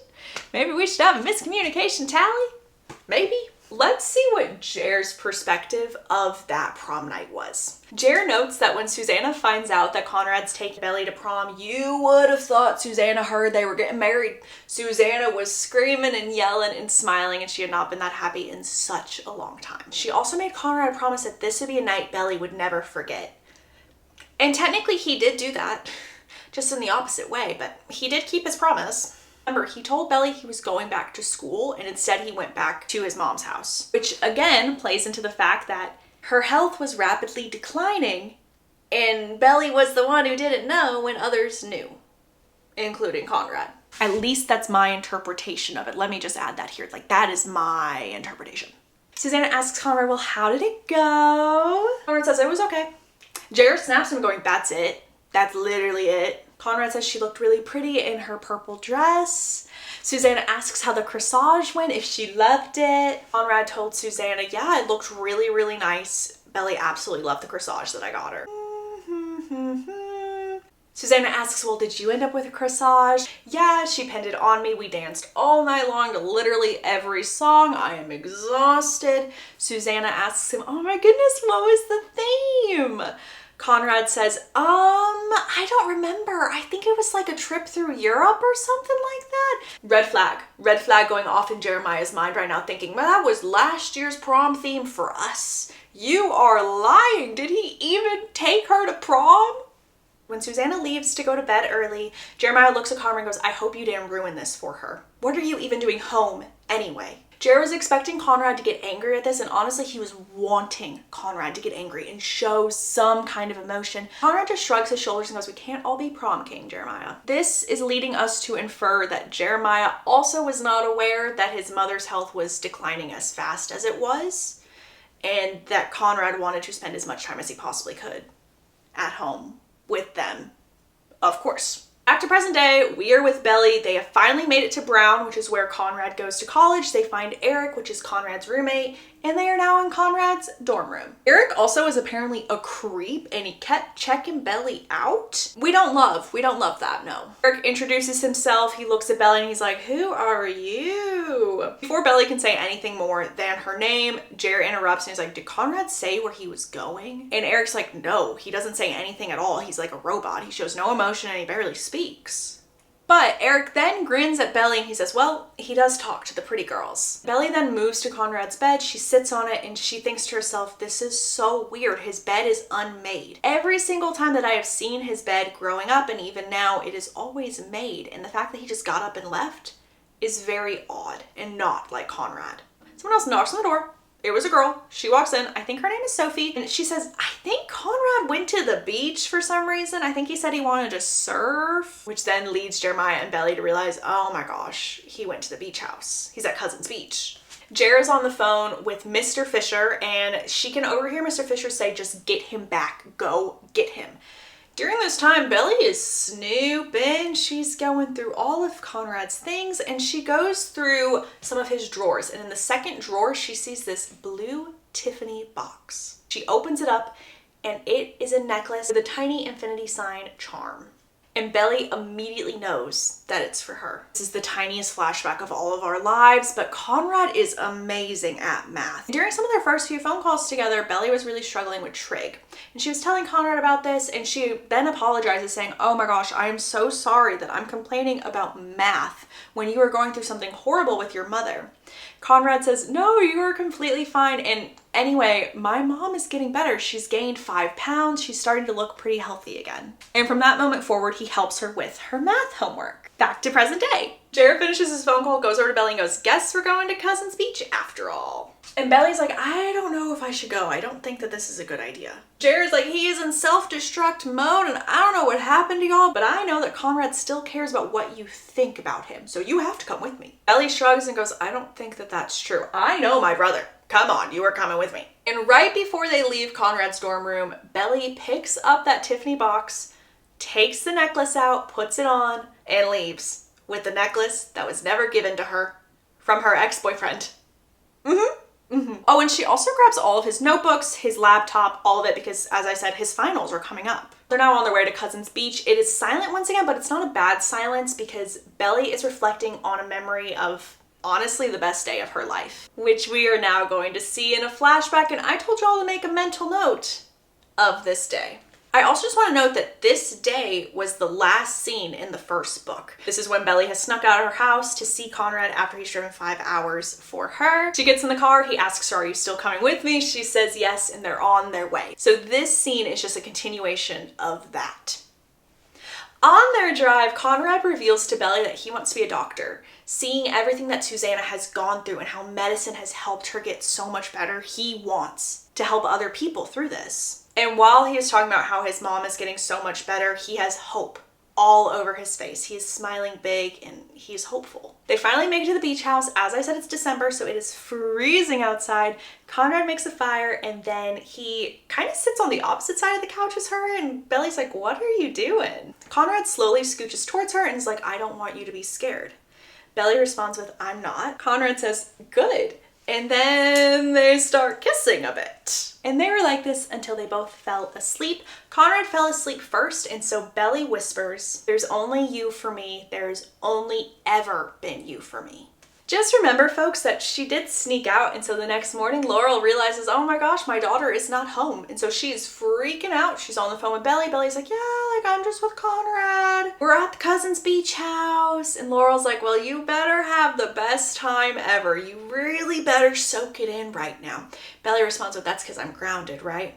Maybe we should have a miscommunication tally. Maybe. Let's see what Jer's perspective of that prom night was. Jer notes that when Susanna finds out that Conrad's taking Belly to prom, you would have thought Susanna heard they were getting married. Susanna was screaming and yelling and smiling, and she had not been that happy in such a long time. She also made Conrad promise that this would be a night Belly would never forget. And technically he did do that, just in the opposite way, but he did keep his promise. Remember, he told Belly he was going back to school, and instead he went back to his mom's house, which again plays into the fact that her health was rapidly declining, and Belly was the one who didn't know when others knew, including Conrad. At least that's my interpretation of it. Let me just add that here. Like, that is my interpretation. Susanna asks Conrad, well, how did it go? Conrad says it was okay. Jared snaps him going, that's it. That's literally it. Conrad says she looked really pretty in her purple dress. Susanna asks how the corsage went, if she loved it. Conrad told Susanna, yeah, it looked really, really nice. Belly absolutely loved the corsage that I got her. Susanna asks, well, did you end up with a corsage? Yeah, she pinned it on me. We danced all night long to literally every song. I am exhausted. Susanna asks him, oh my goodness, what was the theme? Conrad says, I don't remember. I think it was like a trip through Europe or something like that. Red flag. Red flag going off in Jeremiah's mind right now, thinking, well, that was last year's prom theme for us. You are lying. Did he even take her to prom? When Susanna leaves to go to bed early, Jeremiah looks at Conrad and goes, I hope you didn't ruin this for her. What are you even doing home anyway? Jer was expecting Conrad to get angry at this, and honestly, he was wanting Conrad to get angry and show some kind of emotion. Conrad just shrugs his shoulders and goes, we can't all be prom king, Jeremiah. This is leading us to infer that Jeremiah also was not aware that his mother's health was declining as fast as it was, and that Conrad wanted to spend as much time as he possibly could at home with them, of course. Back to present day, we are with Belly. They have finally made it to Brown, which is where Conrad goes to college. They find Eric, which is Conrad's roommate, and they are now in Conrad's dorm room. Eric also is apparently a creep, and he kept checking Belly out. We don't love that, no. Eric introduces himself. He looks at Belly and he's like, who are you? Before Belly can say anything more than her name, Jer interrupts and he's like, did Conrad say where he was going? And Eric's like, no, he doesn't say anything at all. He's like a robot. He shows no emotion and he barely speaks. But Eric then grins at Belly and he says, well, he does talk to the pretty girls. Belly then moves to Conrad's bed. She sits on it and she thinks to herself, this is so weird. His bed is unmade. Every single time that I have seen his bed growing up, and even now, it is always made. And the fact that he just got up and left is very odd and not like Conrad. Someone else knocks on the door. It was a girl. She walks in. I think her name is Sophie. And she says, I think Conrad went to the beach for some reason. I think he said he wanted to surf, which then leads Jeremiah and Belly to realize, oh my gosh, he went to the beach house. He's at Cousin's Beach. Jer is on the phone with Mr. Fisher, and she can overhear Mr. Fisher say, just get him back. Go get him. During this time, Belly is snooping. She's going through all of Conrad's things, and she goes through some of his drawers. And in the second drawer, she sees this blue Tiffany box. She opens it up, and it is a necklace with a tiny infinity sign charm. And Belly immediately knows that it's for her. This is the tiniest flashback of all of our lives, but Conrad is amazing at math. During some of their first few phone calls together, Belly was really struggling with trig. And she was telling Conrad about this, and she then apologizes saying, oh my gosh, I am so sorry that I'm complaining about math when you are going through something horrible with your mother. Conrad says, no, you are completely fine. And anyway, my mom is getting better. She's gained 5 pounds. She's starting to look pretty healthy again. And from that moment forward, he helps her with her math homework. Back to present day. Jared finishes his phone call, goes over to Belly and goes, guess we're going to Cousin's Beach after all. And Belly's like, I don't know if I should go. I don't think that this is a good idea. Jared's like, he is in self-destruct mode and I don't know what happened to y'all, but I know that Conrad still cares about what you think about him, so you have to come with me. Belly shrugs and goes, I don't think that that's true. I know my brother. Come on, you are coming with me. And right before they leave Conrad's dorm room, Belly picks up that Tiffany box, takes the necklace out, puts it on, and leaves with the necklace that was never given to her from her ex-boyfriend. Oh, and she also grabs all of his notebooks, his laptop, all of it, because as I said, his finals are coming up. They're now on their way to Cousin's Beach. It is silent once again, but it's not a bad silence because Belly is reflecting on a memory of honestly the best day of her life, which we are now going to see in a flashback, and I told y'all to make a mental note of this day. I also just want to note that this day was the last scene in the first book. This is when Belly has snuck out of her house to see Conrad after he's driven 5 hours for her. She gets in the car, he asks her, are you still coming with me? She says yes, and they're on their way. So this scene is just a continuation of that. On their drive, Conrad reveals to Belly that he wants to be a doctor. Seeing everything that Susanna has gone through and how medicine has helped her get so much better, he wants to help other people through this. And while he is talking about how his mom is getting so much better, he has hope all over his face. He is smiling big and he's hopeful. They finally make it to the beach house. As I said, it's December, so it is freezing outside. Conrad makes a fire and then he kind of sits on the opposite side of the couch as her, and Belly's like, what are you doing? Conrad slowly scooches towards her and is like, I don't want you to be scared. Belly responds with, I'm not. Conrad says, good. And then they start kissing a bit. And they were like this until they both fell asleep. Conrad fell asleep first, and so Belly whispers, there's only you for me. There's only ever been you for me. Just remember, folks, that she did sneak out, and so the next morning, Laurel realizes, oh my gosh, my daughter is not home. And so she's freaking out. She's on the phone with Belly. Belly's like, yeah, like I'm just with Conrad. We're at the Cousin's Beach house. And Laurel's like, well, you better have the best time ever. You really better soak it in right now. Belly responds with, that's because I'm grounded, right?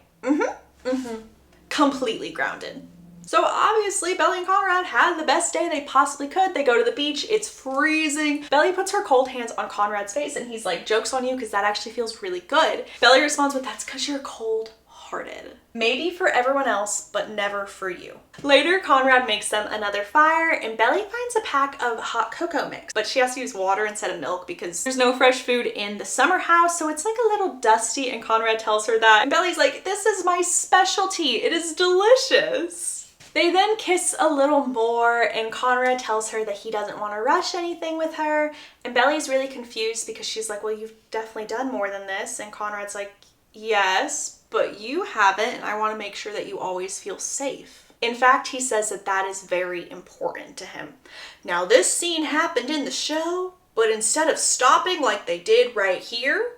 Completely grounded. So obviously Belly and Conrad had the best day they possibly could. They go to the beach, it's freezing. Belly puts her cold hands on Conrad's face and he's like, joke's on you because that actually feels really good. Belly responds with, that's because you're cold-hearted. Maybe for everyone else, but never for you. Later, Conrad makes them another fire and Belly finds a pack of hot cocoa mix, but she has to use water instead of milk because there's no fresh food in the summer house, so it's like a little dusty, and Conrad tells her that. And Belly's like, this is my specialty. It is delicious. They then kiss a little more and Conrad tells her that he doesn't want to rush anything with her, and Belly's really confused because she's like, well, you've definitely done more than this, and Conrad's like, yes, but you haven't, and I want to make sure that you always feel safe. In fact, he says that that is very important to him. Now, this scene happened in the show, but instead of stopping like they did right here,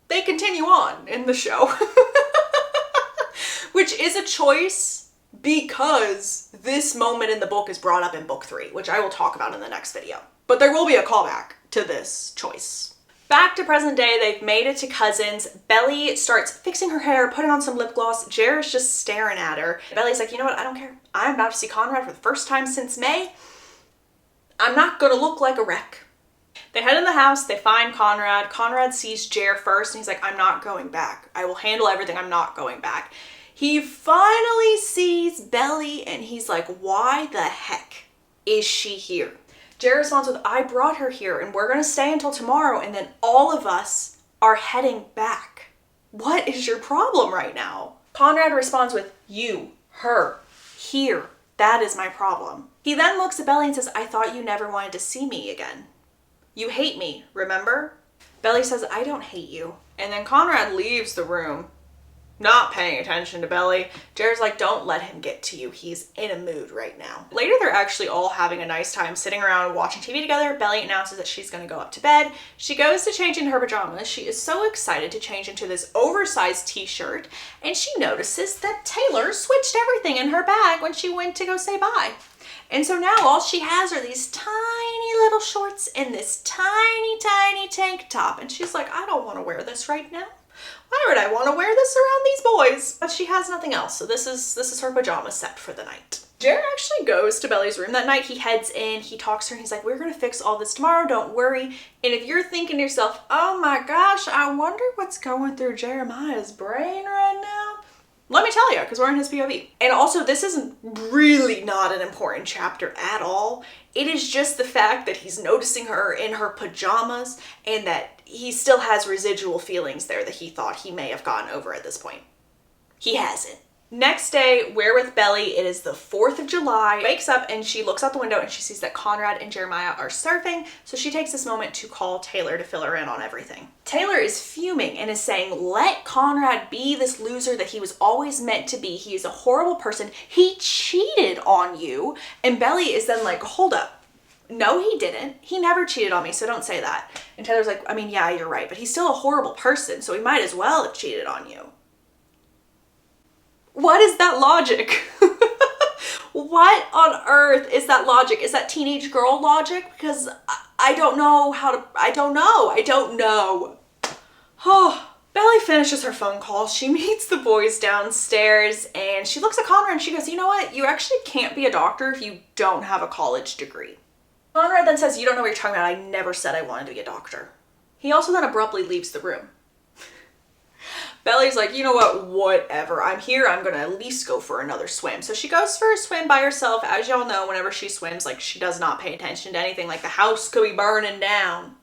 they continue on in the show. Which is a choice because this moment in the book is brought up in book 3, which I will talk about in the next video. But there will be a callback to this choice. Back to present day, they've made it to Cousins. Belly starts fixing her hair, putting on some lip gloss. Jared's just staring at her. Belly's like, you know what, I don't care. I'm about to see Conrad for the first time since May. I'm not gonna look like a wreck. They head in the house, they find Conrad. Conrad sees Jared first and he's like, I'm not going back. I will handle everything, I'm not going back. He finally sees Belly and he's like, why the heck is she here? Jared responds with, I brought her here and we're gonna stay until tomorrow and then all of us are heading back. What is your problem right now? Conrad responds with, you, her, here. That is my problem. He then looks at Belly and says, I thought you never wanted to see me again. You hate me, remember? Belly says, I don't hate you. And then Conrad leaves the room, not paying attention to Belly. Jared's like, don't let him get to you. He's in a mood right now. Later, they're actually all having a nice time sitting around watching TV together. Belly announces that she's gonna go up to bed. She goes to change into her pajamas. She is so excited to change into this oversized t-shirt, and she notices that Taylor switched everything in her bag when she went to go say bye. And so now all she has are these tiny little shorts and this tiny, tiny tank top. And she's like, I don't want to wear this right now. Why would I want to wear this around these boys? But she has nothing else, so this is her pajama set for the night. Jared actually goes to Belly's room that night. He heads in, he talks to her, and he's like, we're gonna fix all this tomorrow, don't worry. And if you're thinking to yourself, oh my gosh, I wonder what's going through Jeremiah's brain right now, Let me tell you, because we're in his POV. And also, this isn't really not an important chapter at all. It is just the fact that he's noticing her in her pajamas and that he still has residual feelings there that he thought he may have gotten over at this point. He hasn't. Next day, we're with Belly. It is the 4th of July. Wakes up and she looks out the window and she sees that Conrad and Jeremiah are surfing. So she takes this moment to call Taylor to fill her in on everything. Taylor is fuming and is saying, let Conrad be this loser that he was always meant to be. He is a horrible person. He cheated on you. And Belly is then like, hold up. No, he didn't. He never cheated on me, so don't say that. And Taylor's like, I mean, yeah, you're right, but he's still a horrible person, so he might as well have cheated on you. What is that logic? What on earth is that logic? Is that teenage girl logic? Because I don't know how to, I don't know. Oh, Belly finishes her phone call. She meets the boys downstairs and she looks at Conrad and she goes, you know what? You actually can't be a doctor if you don't have a college degree. Conrad then says, you don't know what you're talking about. I never said I wanted to be a doctor. He also then abruptly leaves the room. Belly's like, you know what, whatever. I'm here, I'm gonna at least go for another swim. So she goes for a swim by herself. As y'all know, whenever she swims, like, she does not pay attention to anything. Like, the house could be burning down.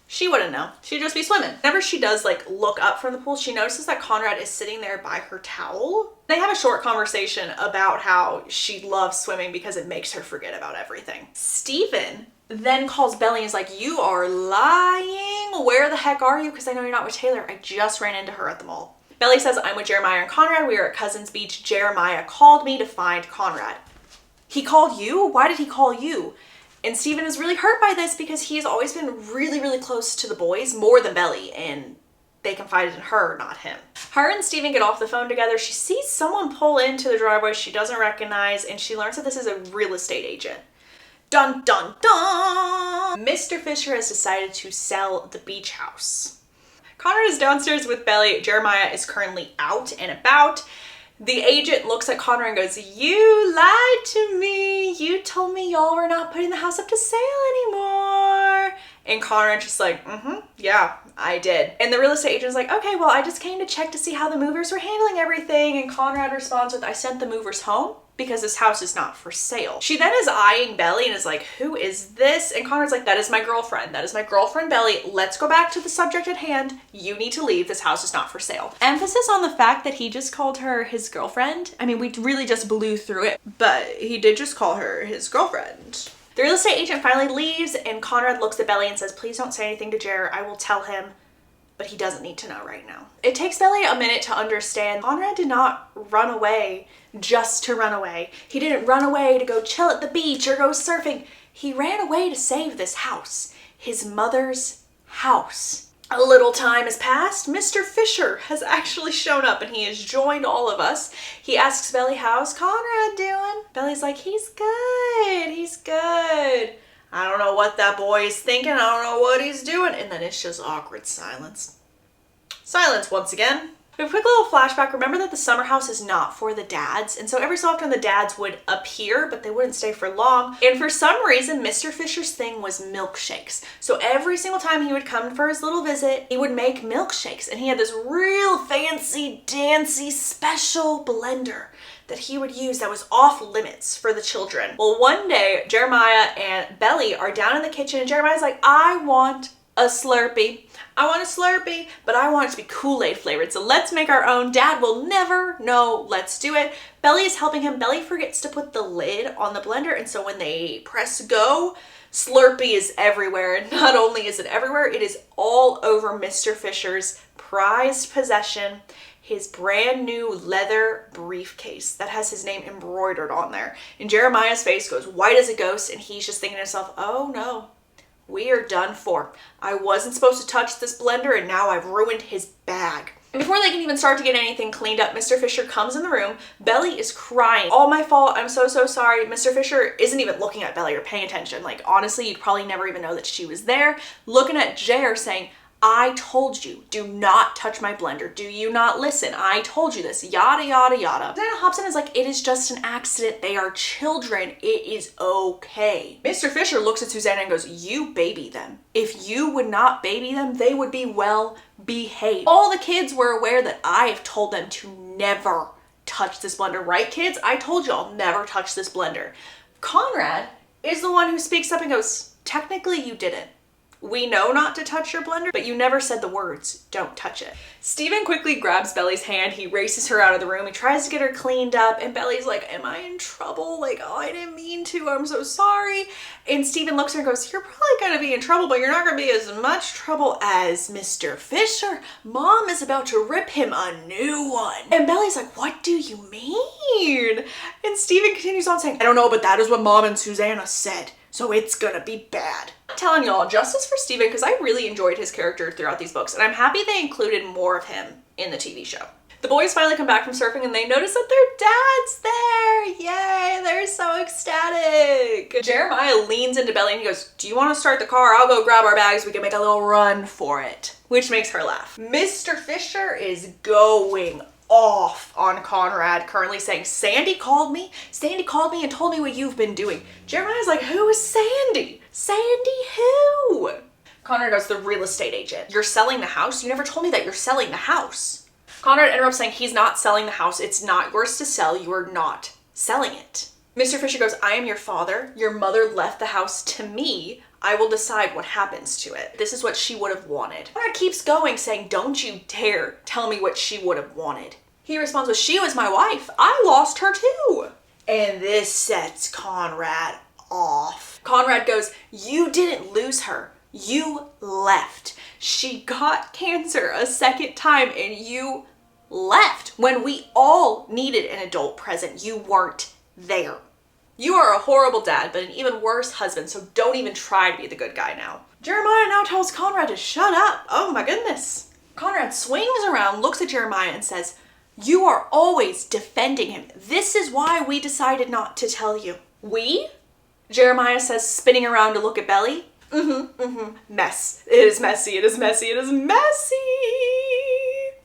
She wouldn't know. She'd just be swimming. Whenever she does, like, look up from the pool, she notices that Conrad is sitting there by her towel. They have a short conversation about how she loves swimming because it makes her forget about everything. Steven then calls Belly and is like, you are lying. Where the heck are you? Because I know you're not with Taylor. I just ran into her at the mall. Belly says, I'm with Jeremiah and Conrad. We are at Cousins Beach. Jeremiah called me to find Conrad. He called you? Why did he call you? And Steven is really hurt by this because he's always been really, really close to the boys, more than Belly, and they confided in her, not him. Her and Steven get off the phone together. She sees someone pull into the driveway she doesn't recognize, and she learns that this is a real estate agent. Dun, dun, dun! Mr. Fisher has decided to sell the beach house. Conrad is downstairs with Belly. Jeremiah is currently out and about. The agent looks at Conrad and goes, you lied to me. You told me y'all were not putting the house up to sale anymore. And Conrad's just like, yeah, I did. And the real estate agent's like, okay, well, I just came to check to see how the movers were handling everything. And Conrad responds with, I sent the movers home because this house is not for sale. She then is eyeing Belly and is like, who is this? And Conrad's like, that is my girlfriend. That is my girlfriend, Belly. Let's go back to the subject at hand. You need to leave. This house is not for sale. Emphasis on the fact that he just called her his girlfriend. I mean, we really just blew through it, but he did just call her his girlfriend. The real estate agent finally leaves and Conrad looks at Belly and says, please don't say anything to Jer. I will tell him, but he doesn't need to know right now. It takes Belly a minute to understand Conrad did not run away just to run away. He didn't run away to go chill at the beach or go surfing. He ran away to save this house, his mother's house. A little time has passed. Mr. Fisher has actually shown up and he has joined all of us. He asks Belly, how's Conrad doing? Belly's like, he's good, he's good. I don't know what that boy is thinking. I don't know what he's doing. And then it's just awkward silence. Silence once again. A quick little flashback. Remember that the summer house is not for the dads. And so every so often the dads would appear, but they wouldn't stay for long. And for some reason, Mr. Fisher's thing was milkshakes. So every single time he would come for his little visit, he would make milkshakes. And he had this real fancy, dancy, special blender that he would use that was off limits for the children. Well, one day, Jeremiah and Belly are down in the kitchen and Jeremiah's like, I want a Slurpee. I want a Slurpee, but I want it to be Kool-Aid flavored. So let's make our own. Dad will never know. Let's do it. Belly is helping him. Belly forgets to put the lid on the blender. And so when they press go, Slurpee is everywhere. And not only is it everywhere, it is all over Mr. Fisher's prized possession, his brand new leather briefcase that has his name embroidered on there. And Jeremiah's face goes white as a ghost and he's just thinking to himself, oh no, we are done for. I wasn't supposed to touch this blender and now I've ruined his bag. And before they can even start to get anything cleaned up, Mr. Fisher comes in the room. Belly is crying. All my fault. I'm so sorry. Mr. Fisher isn't even looking at Belly or paying attention. Like, honestly, you'd probably never even know that she was there. Looking at Jer saying, I told you, do not touch my blender. Do you not listen? I told you this, yada, yada, yada. Then Hobson is like, it is just an accident. They are children. It is okay. Mr. Fisher looks at Susanna and goes, you baby them. If you would not baby them, they would be well behaved. All the kids were aware that I have told them to never touch this blender, right kids? I told you I'll never touch this blender. Conrad is the one who speaks up and goes, technically you didn't. We know not to touch your blender, but you never said the words, don't touch it. Steven quickly grabs Belly's hand. He races her out of the room. He tries to get her cleaned up and Belly's like, am I in trouble? Like, oh, I didn't mean to. I'm so sorry. And Steven looks at her and goes, you're probably going to be in trouble, but you're not going to be as much trouble as Mr. Fisher. Mom is about to rip him a new one. And Belly's like, what do you mean? And Steven continues on saying, I don't know, but that is what Mom and Susanna said. So it's gonna be bad. I'm telling y'all, justice for Steven, because I really enjoyed his character throughout these books, and I'm happy they included more of him in the TV show. The boys finally come back from surfing and they notice that their dad's there. Yay, they're so ecstatic. Jeremiah leans into Belly and he goes, do you want to start the car? I'll go grab our bags. We can make a little run for it, which makes her laugh. Mr. Fisher is going off on Conrad, currently saying, Sandy called me and told me what you've been doing. Jeremiah's like, who is Sandy? Sandy who? Conrad goes, the real estate agent. You're selling the house? You never told me that you're selling the house. Conrad interrupts saying he's not selling the house. It's not yours to sell. You are not selling it. Mr. Fisher goes, I am your father. Your mother left the house to me. I will decide what happens to it. This is what she would have wanted. Conrad keeps going saying, don't you dare tell me what she would have wanted. He responds with, she was my wife. I lost her too. And this sets Conrad off. Conrad goes, you didn't lose her. You left. She got cancer a second time and you left. When we all needed an adult present, you weren't there. You are a horrible dad, but an even worse husband, so don't even try to be the good guy now. Jeremiah now tells Conrad to shut up. Oh my goodness. Conrad swings around, looks at Jeremiah and says, you are always defending him. This is why we decided not to tell you. We? Jeremiah says, spinning around to look at Belly. Mess. It is messy, it is messy, it is messy.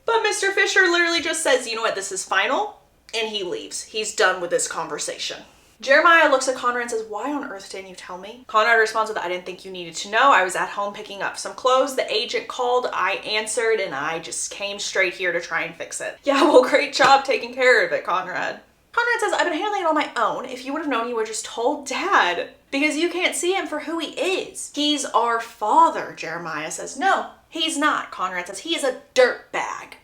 But Mr. Fisher literally just says, you know what, this is final, and he leaves. He's done with this conversation. Jeremiah looks at Conrad and says, why on earth didn't you tell me? Conrad responds with, I didn't think you needed to know. I was at home picking up some clothes. The agent called, I answered, and I just came straight here to try and fix it. Yeah, well, great job taking care of it, Conrad. Conrad says, I've been handling it on my own. If you would have known, you would have just told Dad. Because you can't see him for who he is. He's our father, Jeremiah says. No, he's not, Conrad says. He is a dirtbag.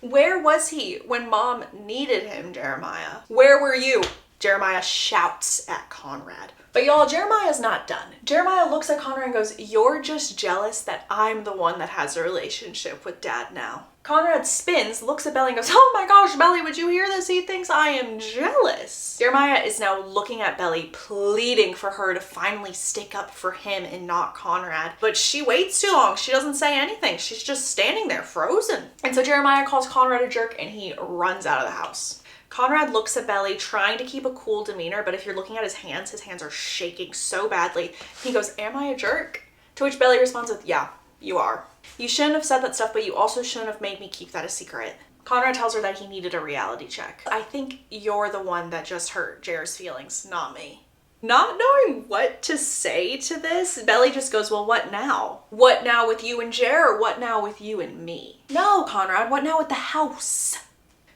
Where was he when Mom needed him, Jeremiah? Where were you? Jeremiah shouts at Conrad. But y'all, Jeremiah's not done. Jeremiah looks at Conrad and goes, you're just jealous that I'm the one that has a relationship with Dad now. Conrad spins, looks at Belly and goes, oh my gosh, Belly, would you hear this? He thinks I am jealous. Jeremiah is now looking at Belly, pleading for her to finally stick up for him and not Conrad. But she waits too long. She doesn't say anything. She's just standing there frozen. And so Jeremiah calls Conrad a jerk and he runs out of the house. Conrad looks at Belly, trying to keep a cool demeanor, but if you're looking at his hands are shaking so badly. He goes, am I a jerk? To which Belly responds with, yeah, you are. You shouldn't have said that stuff, but you also shouldn't have made me keep that a secret. Conrad tells her that he needed a reality check. I think you're the one that just hurt Jer's feelings, not me. Not knowing what to say to this, Belly just goes, well, what now? What now with you and Jer, or what now with you and me? No, Conrad, what now with the house?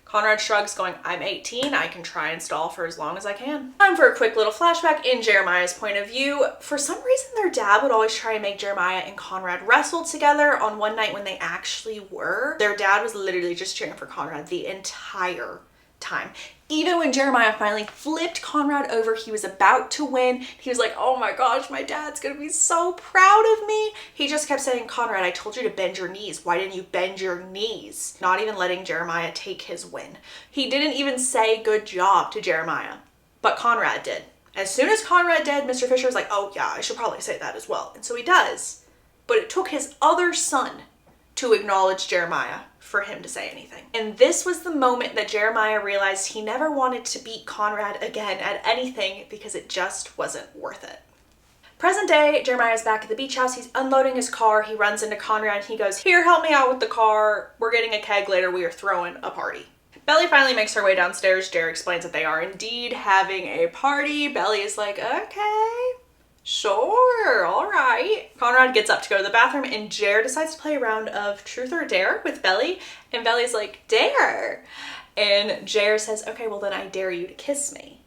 Conrad shrugs, going, I'm 18, I can try and stall for as long as I can. Time for a quick little flashback in Jeremiah's point of view. For some reason, their dad would always try and make Jeremiah and Conrad wrestle together. On one night when they actually were, their dad was literally just cheering for Conrad the entire time. Even when Jeremiah finally flipped Conrad over, he was about to win. He was like, oh my gosh, my dad's gonna be so proud of me. He just kept saying, Conrad, I told you to bend your knees. Why didn't you bend your knees? Not even letting Jeremiah take his win. He didn't even say good job to Jeremiah, but Conrad did. As soon as Conrad did, Mr. Fisher was like, oh yeah, I should probably say that as well. And so he does. But it took his other son to acknowledge Jeremiah for him to say anything. And this was the moment that Jeremiah realized he never wanted to beat Conrad again at anything because it just wasn't worth it. Present day, Jeremiah's back at the beach house. He's unloading his car. He runs into Conrad and he goes, here, help me out with the car. We're getting a keg later. We are throwing a party. Belly finally makes her way downstairs. Jer explains that they are indeed having a party. Belly is like, okay, sure, all right. Conrad gets up to go to the bathroom and Jer decides to play a round of truth or dare with Belly. And Belly's like, dare. And Jer says, okay, well then I dare you to kiss me.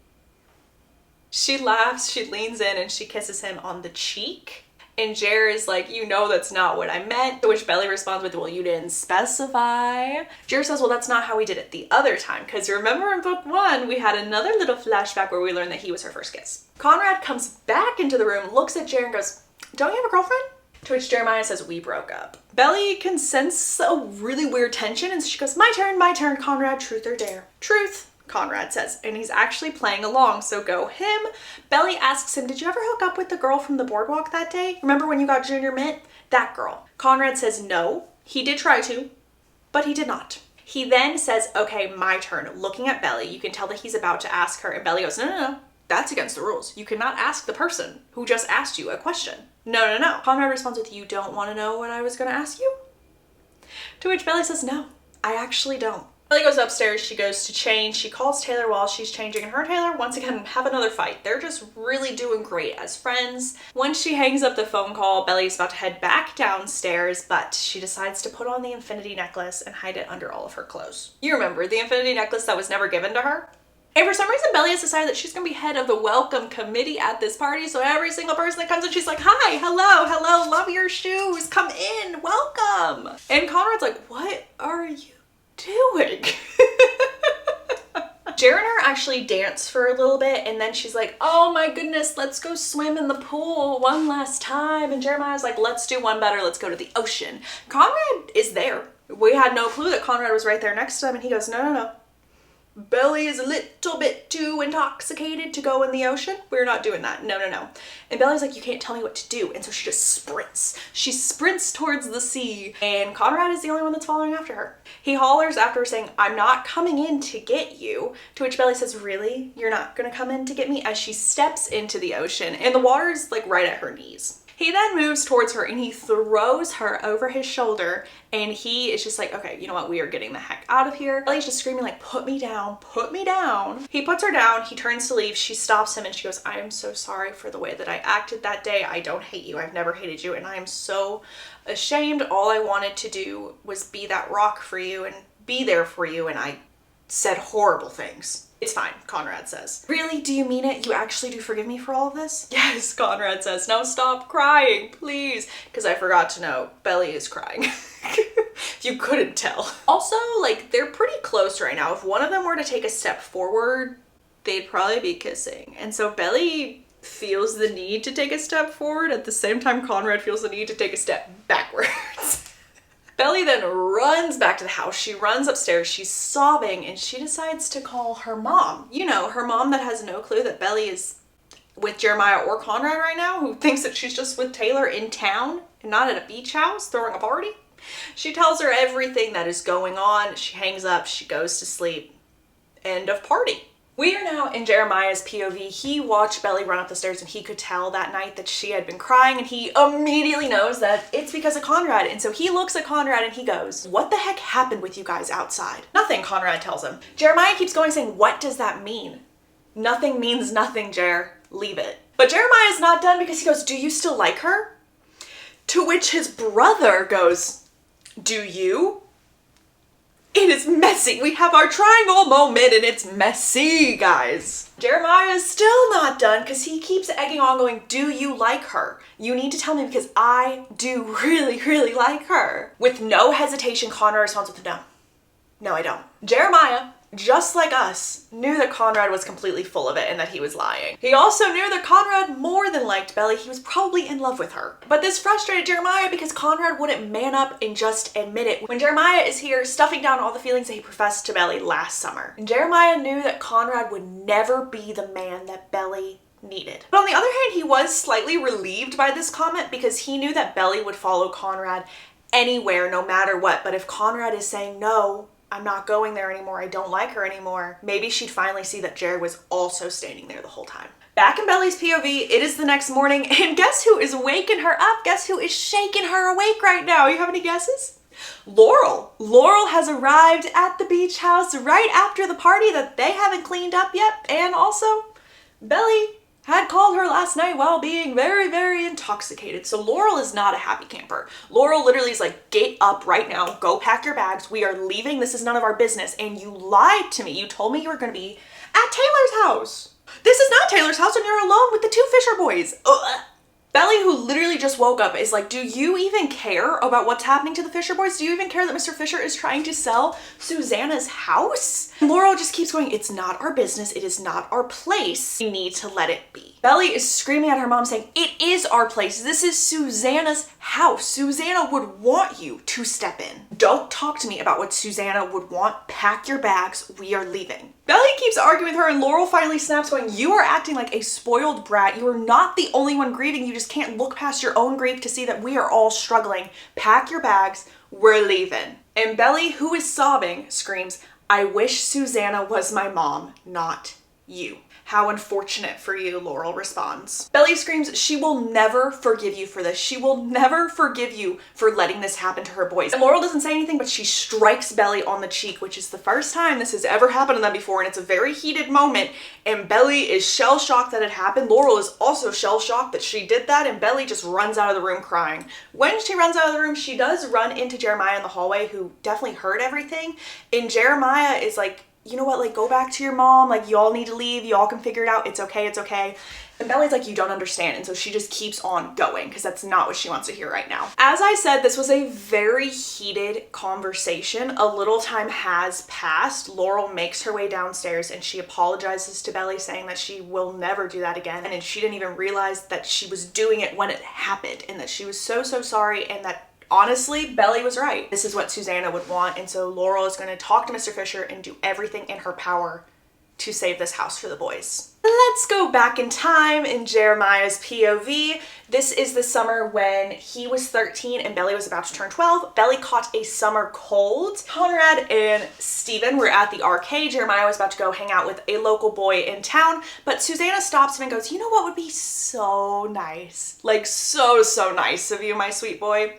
She laughs, she leans in and she kisses him on the cheek. And Jer is like, you know that's not what I meant. To which Belly responds with, well, you didn't specify. Jer says, well, that's not how we did it the other time. Because remember in book 1, we had another little flashback where we learned that he was her first kiss. Conrad comes back into the room, looks at Jer and goes, don't you have a girlfriend? To which Jeremiah says, we broke up. Belly can sense a really weird tension and so she goes, my turn, Conrad, truth or dare? Truth, Conrad says, and he's actually playing along, so go him. Belly asks him, did you ever hook up with the girl from the boardwalk that day? Remember when you got junior mint? That girl. Conrad says no, he did try to, but he did not. He then says, okay, my turn. Looking at Belly, you can tell that he's about to ask her, and Belly goes, no, that's against the rules. You cannot ask the person who just asked you a question. No. Conrad responds with, you don't want to know what I was going to ask you? To which Belly says, no, I actually don't. Belly goes upstairs, she goes to change, she calls Taylor while she's changing, and her and Taylor once again have another fight. They're just really doing great as friends. Once she hangs up the phone call, Belly's about to head back downstairs, but she decides to put on the infinity necklace and hide it under all of her clothes. You remember, the infinity necklace that was never given to her? And for some reason, Belly has decided that she's gonna be head of the welcome committee at this party. So every single person that comes in, she's like, hi, hello, love your shoes, come in, welcome. And Conrad's like, what are you doing? Jer and her actually dance for a little bit and then she's like, oh my goodness, let's go swim in the pool one last time. And Jeremiah's like, let's do one better, let's go to the ocean. Conrad is there. We had no clue that Conrad was right there next to him and he goes, no. Belly is a little bit too intoxicated to go in the ocean. We're not doing that. No. And Belly's like, you can't tell me what to do. And so she just sprints. She sprints towards the sea and Conrad is the only one that's following after her. He hollers after her saying, I'm not coming in to get you. To which Belly says, really? You're not gonna come in to get me? As she steps into the ocean and the water's like right at her knees. He then moves towards her and he throws her over his shoulder and he is just like, okay, you know what? We are getting the heck out of here. Belly's just screaming like, put me down, put me down. He puts her down, he turns to leave, she stops him and she goes, I am so sorry for the way that I acted that day. I don't hate you, I've never hated you and I am so ashamed. All I wanted to do was be that rock for you and be there for you and I said horrible things. It's fine, Conrad says. Really? Do you mean it? You actually do forgive me for all of this? Yes, Conrad says. Now stop crying, please. Because I forgot to know, Belly is crying. If you couldn't tell. Also, like, they're pretty close right now. If one of them were to take a step forward, they'd probably be kissing. And so Belly feels the need to take a step forward. At the same time, Conrad feels the need to take a step backwards. Belly then runs back to the house. She runs upstairs, she's sobbing, and she decides to call her mom. You know, her mom that has no clue that Belly is with Jeremiah or Conrad right now, who thinks that she's just with Taylor in town and not at a beach house throwing a party. She tells her everything that is going on. She hangs up, she goes to sleep. End of party. We are now in Jeremiah's POV. He watched Belly run up the stairs and he could tell that night that she had been crying and he immediately knows that it's because of Conrad. And so he looks at Conrad and he goes, what the heck happened with you guys outside? Nothing, Conrad tells him. Jeremiah keeps going saying, what does that mean? Nothing means nothing, Jer. Leave it. But Jeremiah is not done because he goes, do you still like her? To which his brother goes, do you? It is messy. We have our triangle moment and it's messy, guys. Jeremiah is still not done because he keeps egging on going, do you like her? You need to tell me because I do really like her. With no hesitation, Conrad responds with no. No, I don't. Jeremiah, just like us, knew that Conrad was completely full of it and that he was lying. He also knew that Conrad more than liked Belly. He was probably in love with her. But this frustrated Jeremiah because Conrad wouldn't man up and just admit it when Jeremiah is here stuffing down all the feelings that he professed to Belly last summer. And Jeremiah knew that Conrad would never be the man that Belly needed. But on the other hand, he was slightly relieved by this comment because he knew that Belly would follow Conrad anywhere, no matter what. But if Conrad is saying no, I'm not going there anymore, I don't like her anymore, maybe she'd finally see that Jared was also standing there the whole time. Back in Belly's POV, it is the next morning, and guess who is waking her up? Guess who is shaking her awake right now? You have any guesses? Laurel. Laurel has arrived at the beach house right after the party that they haven't cleaned up yet, and also, Belly had called her last night while being very, very intoxicated. So Laurel is not a happy camper. Laurel literally is like, get up right now, go pack your bags. We are leaving. This is none of our business. And you lied to me. You told me you were going to be at Taylor's house. This is not Taylor's house and you're alone with the two Fisher boys. Ugh. Belly, who literally just woke up, is like, do you even care about what's happening to the Fisher boys? Do you even care that Mr. Fisher is trying to sell Susanna's house? And Laurel just keeps going, it's not our business. It is not our place. We need to let it be. Belly is screaming at her mom saying, it is our place. This is Susanna's house. Susanna would want you to step in. Don't talk to me about what Susanna would want. Pack your bags. We are leaving. Belly keeps arguing with her and Laurel finally snaps going, you are acting like a spoiled brat. You are not the only one grieving. You just can't look past your own grief to see that we are all struggling. Pack your bags. We're leaving. And Belly, who is sobbing, screams, I wish Susanna was my mom, not you. How unfortunate for you, Laurel responds. Belly screams, she will never forgive you for this. She will never forgive you for letting this happen to her boys. And Laurel doesn't say anything, but she strikes Belly on the cheek, which is the first time this has ever happened to them before, and it's a very heated moment, and Belly is shell-shocked that it happened. Laurel is also shell-shocked that she did that, and Belly just runs out of the room crying. When she runs out of the room, she does run into Jeremiah in the hallway, who definitely heard everything, and Jeremiah is like, you know what, like, go back to your mom, like, y'all need to leave, y'all can figure it out, it's okay, it's okay. And Belly's like, you don't understand, and so she just keeps on going, because that's not what she wants to hear right now. As I said, this was a very heated conversation. A little time has passed. Laurel makes her way downstairs, and she apologizes to Belly, saying that she will never do that again, and she didn't even realize that she was doing it when it happened, and that she was so, so sorry, and that honestly, Belly was right. This is what Susanna would want, and so Laurel is going to talk to Mr. Fisher and do everything in her power to save this house for the boys. Let's go back in time in Jeremiah's POV. This is the summer when he was 13 and Belly was about to turn 12. Belly caught a summer cold. Conrad and Steven were at the arcade. Jeremiah was about to go hang out with a local boy in town, but Susanna stops him and goes, you know what would be so nice? Like, so, so nice of you, my sweet boy.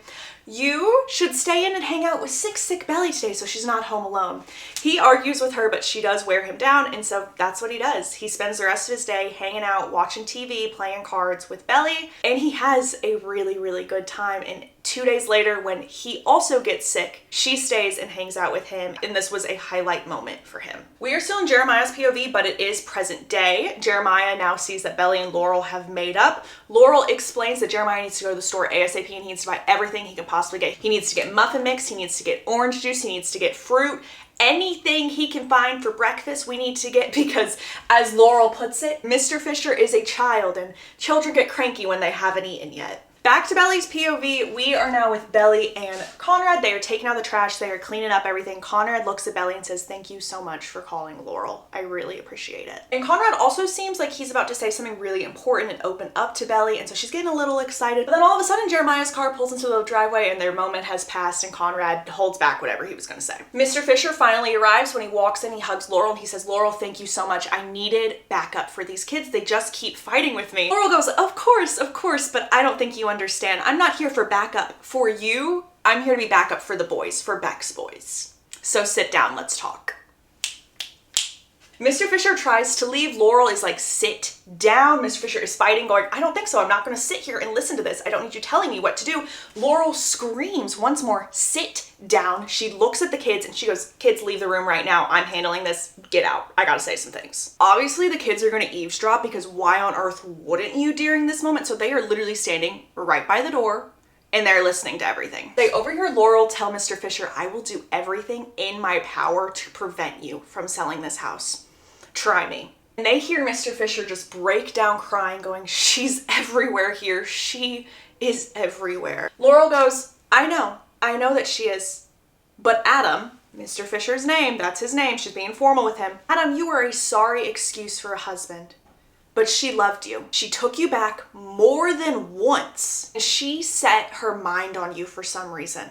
You should stay in and hang out with sick Belly today so she's not home alone. He argues with her, but she does wear him down, and so that's what he does. He spends the rest of his day hanging out, watching TV, playing cards with Belly, and he has a really, really good time. And 2 days later, when he also gets sick, she stays and hangs out with him, and this was a highlight moment for him. We are still in Jeremiah's POV, but it is present day. Jeremiah now sees that Belly and Laurel have made up. Laurel explains that Jeremiah needs to go to the store ASAP and he needs to buy everything he can possibly get. He needs to get muffin mix, he needs to get orange juice, he needs to get fruit, anything he can find for breakfast we need to get, because as Laurel puts it, Mr. Fisher is a child and children get cranky when they haven't eaten yet. Back to Belly's POV, we are now with Belly and Conrad. They are taking out the trash, they are cleaning up everything. Conrad looks at Belly and says, thank you so much for calling Laurel. I really appreciate it. And Conrad also seems like he's about to say something really important and open up to Belly, and so she's getting a little excited. But then all of a sudden, Jeremiah's car pulls into the driveway and their moment has passed, and Conrad holds back whatever he was gonna say. Mr. Fisher finally arrives. When he walks in, he hugs Laurel and he says, Laurel, thank you so much. I needed backup for these kids. They just keep fighting with me. Laurel goes, of course, but I don't think you understand. I'm not here for backup for you. I'm here to be backup for the boys, for Beck's boys. So sit down, let's talk. Mr. Fisher tries to leave. Laurel is like, sit down. Mr. Fisher is fighting, going, I don't think so. I'm not going to sit here and listen to this. I don't need you telling me what to do. Laurel screams once more, sit down. She looks at the kids and she goes, kids, leave the room right now. I'm handling this. Get out. I got to say some things. Obviously, the kids are going to eavesdrop, because why on earth wouldn't you during this moment? So they are literally standing right by the door and they're listening to everything. They overhear Laurel tell Mr. Fisher, I will do everything in my power to prevent you from selling this house. Try me. And they hear Mr. Fisher just break down crying, going, she's everywhere here. She is everywhere. Laurel goes, I know that she is. But Adam, Mr. Fisher's name, that's his name, she's being formal with him. Adam, you are a sorry excuse for a husband. But she loved you. She took you back more than once. She set her mind on you for some reason.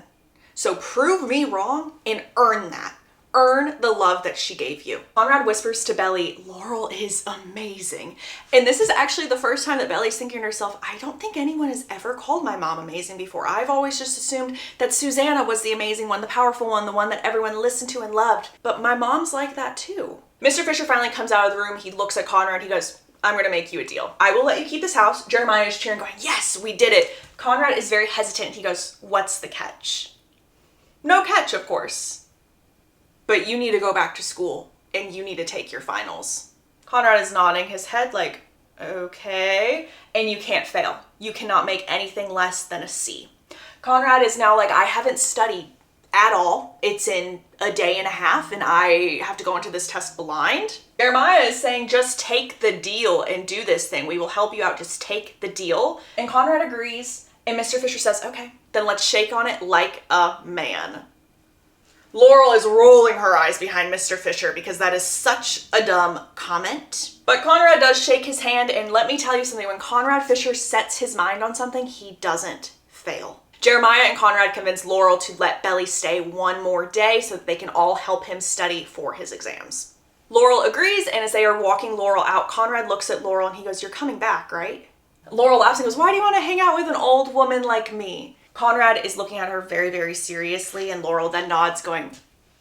So prove me wrong and earn that. Earn the love that she gave you. Conrad whispers to Belly, Laurel is amazing. And this is actually the first time that Belly's thinking to herself, I don't think anyone has ever called my mom amazing before. I've always just assumed that Susanna was the amazing one, the powerful one, the one that everyone listened to and loved. But my mom's like that too. Mr. Fisher finally comes out of the room. He looks at Conrad. He goes, I'm gonna make you a deal. I will let you keep this house. Jeremiah is cheering, going, yes, we did it. Conrad is very hesitant. He goes, what's the catch? No catch, of course. But you need to go back to school and you need to take your finals. Conrad is nodding his head like, okay. And you can't fail. You cannot make anything less than a C. Conrad is now like, I haven't studied at all. It's in a day and a half and I have to go into this test blind. Jeremiah is saying, just take the deal and do this thing. We will help you out. Just take the deal. And Conrad agrees. And Mr. Fisher says, okay, then let's shake on it like a man. Laurel is rolling her eyes behind Mr. Fisher because that is such a dumb comment. But Conrad does shake his hand, and let me tell you something, when Conrad Fisher sets his mind on something, he doesn't fail. Jeremiah and Conrad convince Laurel to let Belly stay one more day so that they can all help him study for his exams. Laurel agrees, and as they are walking Laurel out, Conrad looks at Laurel and he goes, you're coming back, right? Laurel laughs and goes, why do you want to hang out with an old woman like me? Conrad is looking at her very, very seriously, and Laurel then nods, going,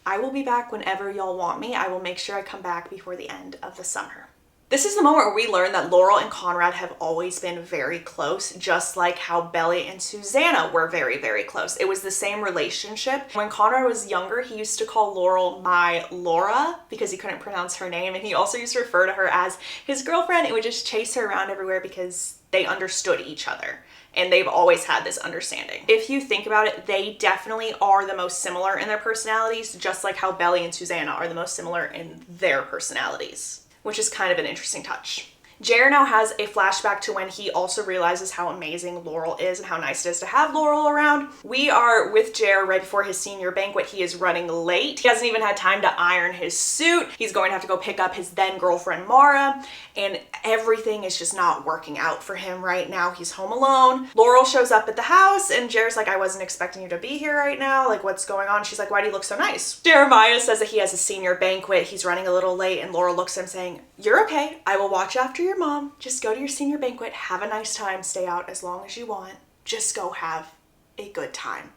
I will be back whenever y'all want me. I will make sure I come back before the end of the summer. This is the moment where we learn that Laurel and Conrad have always been very close, just like how Belly and Susanna were very, very close. It was the same relationship. When Conrad was younger, he used to call Laurel my Laura because he couldn't pronounce her name, and he also used to refer to her as his girlfriend and would just chase her around everywhere because they understood each other. And they've always had this understanding. If you think about it, they definitely are the most similar in their personalities, just like how Belly and Susanna are the most similar in their personalities, which is kind of an interesting touch. Jer now has a flashback to when he also realizes how amazing Laurel is and how nice it is to have Laurel around. We are with Jer right before his senior banquet. He is running late. He hasn't even had time to iron his suit. He's going to have to go pick up his then girlfriend Mara, and everything is just not working out for him right now. He's home alone. Laurel shows up at the house and Jer's like, I wasn't expecting you to be here right now. Like, what's going on? She's like, why do you look so nice? Jeremiah says that he has a senior banquet. He's running a little late, and Laurel looks at him saying, you're okay. I will watch after your mom. Just go to your senior banquet, have a nice time, stay out as long as you want. Just go have a good time.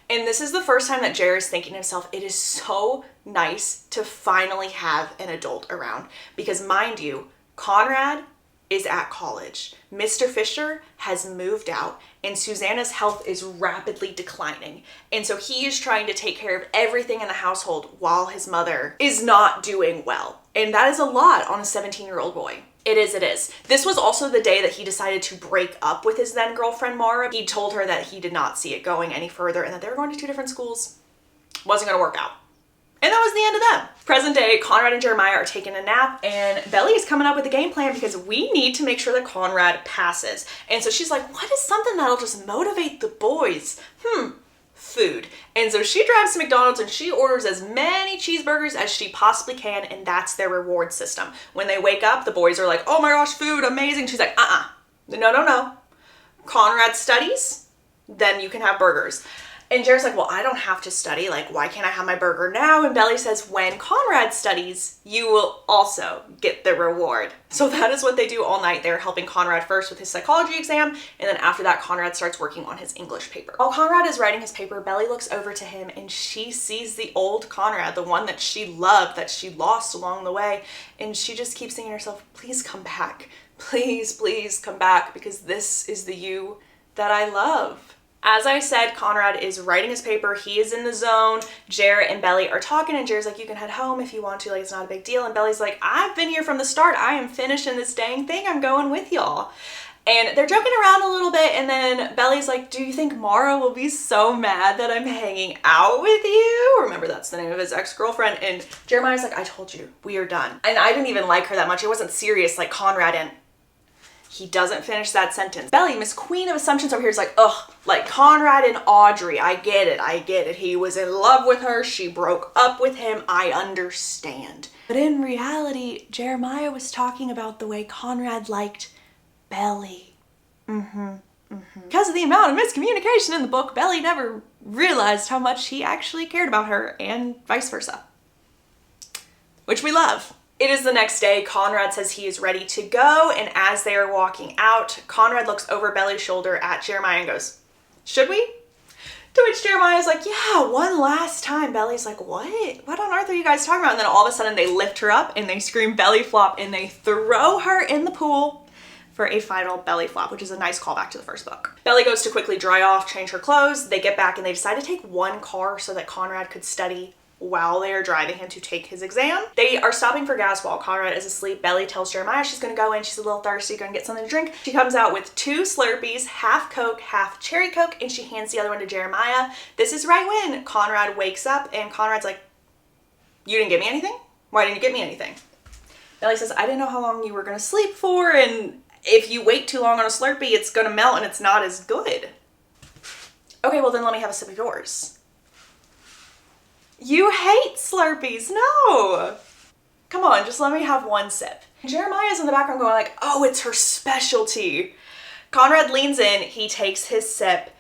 And this is the first time that Jer is thinking to himself, it is so nice to finally have an adult around. Because mind you, Conrad is at college. Mr. Fisher has moved out and Susanna's health is rapidly declining. And so he is trying to take care of everything in the household while his mother is not doing well. And that is a lot on a 17-year-old boy. It is, it is. This was also the day that he decided to break up with his then girlfriend, Mara. He told her that he did not see it going any further and that they were going to 2 different schools. Wasn't gonna work out. And that was the end of them. Present day, Conrad and Jeremiah are taking a nap and Belly is coming up with a game plan because we need to make sure that Conrad passes. And so she's like, what is something that'll just motivate the boys? Food. And so she drives to McDonald's and she orders as many cheeseburgers as she possibly can, and that's their reward system. When they wake up, the boys are like, oh my gosh, food, amazing. She's like, no. Conrad studies, then you can have burgers. And Jared's like, well, I don't have to study. Like, why can't I have my burger now? And Belly says, when Conrad studies, you will also get the reward. So that is what they do all night. They're helping Conrad first with his psychology exam. And then after that, Conrad starts working on his English paper. While Conrad is writing his paper, Belly looks over to him and she sees the old Conrad, the one that she loved, that she lost along the way. And she just keeps saying to herself, please come back. Please, please come back, because this is the you that I love. As I said, Conrad is writing his paper. He is in the zone. Jer and Belly are talking and Jer's like, you can head home if you want to, like, it's not a big deal. And Belly's like, I've been here from the start. I am finishing this dang thing. I'm going with y'all. And they're joking around a little bit, and then Belly's like, do you think Mara will be so mad that I'm hanging out with you? Remember, that's the name of his ex-girlfriend. And Jeremiah's like, I told you, we are done. And I didn't even like her that much. It wasn't serious like Conrad, and he doesn't finish that sentence. Belly, Miss Queen of Assumptions over here, is like, ugh, like Conrad and Audrey, I get it. He was in love with her. She broke up with him. I understand. But in reality, Jeremiah was talking about the way Conrad liked Belly. Because of the amount of miscommunication in the book, Belly never realized how much he actually cared about her, and vice versa. Which we love. It is the next day. Conrad says he is ready to go, and as they are walking out, Conrad looks over Belly's shoulder at Jeremiah and goes, should we? To which Jeremiah's like, yeah, one last time. Belly's like, what? What on earth are you guys talking about? And then all of a sudden they lift her up and they scream belly flop and they throw her in the pool for a final belly flop, which is a nice callback to the first book. Belly goes to quickly dry off, change her clothes. They get back and they decide to take one car so that Conrad could study while they are driving him to take his exam. They are stopping for gas while Conrad is asleep. Belly tells Jeremiah she's gonna go in, she's a little thirsty, gonna get something to drink. She comes out with 2 Slurpees, half Coke, half cherry Coke, and she hands the other one to Jeremiah. This is right when Conrad wakes up and Conrad's like, you didn't get me anything? Why didn't you get me anything? Belly says, I didn't know how long you were gonna sleep for, and if you wait too long on a Slurpee, it's gonna melt and it's not as good. Okay, well then let me have a sip of yours. You hate Slurpees, no. Come on, just let me have one sip. Jeremiah's in the background going like, oh, it's her specialty. Conrad leans in, he takes his sip.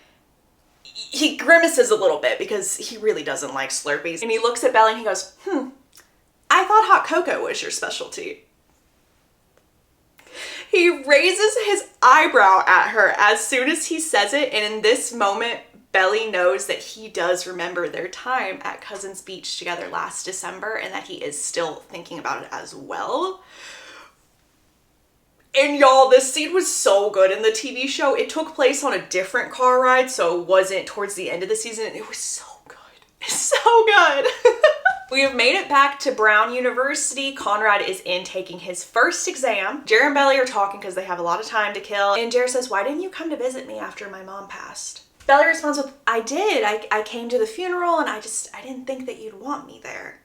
He grimaces a little bit because he really doesn't like Slurpees. And he looks at Belly and he goes, I thought hot cocoa was your specialty. He raises his eyebrow at her as soon as he says it, and in this moment, Belly knows that he does remember their time at Cousins Beach together last December and that he is still thinking about it as well. And y'all, this scene was so good in the TV show. It took place on a different car ride, so it wasn't towards the end of the season. It was so good. So good. We have made it back to Brown University. Conrad is in taking his first exam. Jer and Belly are talking because they have a lot of time to kill. And Jer says, why didn't you come to visit me after my mom passed? Belly responds with, I did. I came to the funeral and I didn't think that you'd want me there.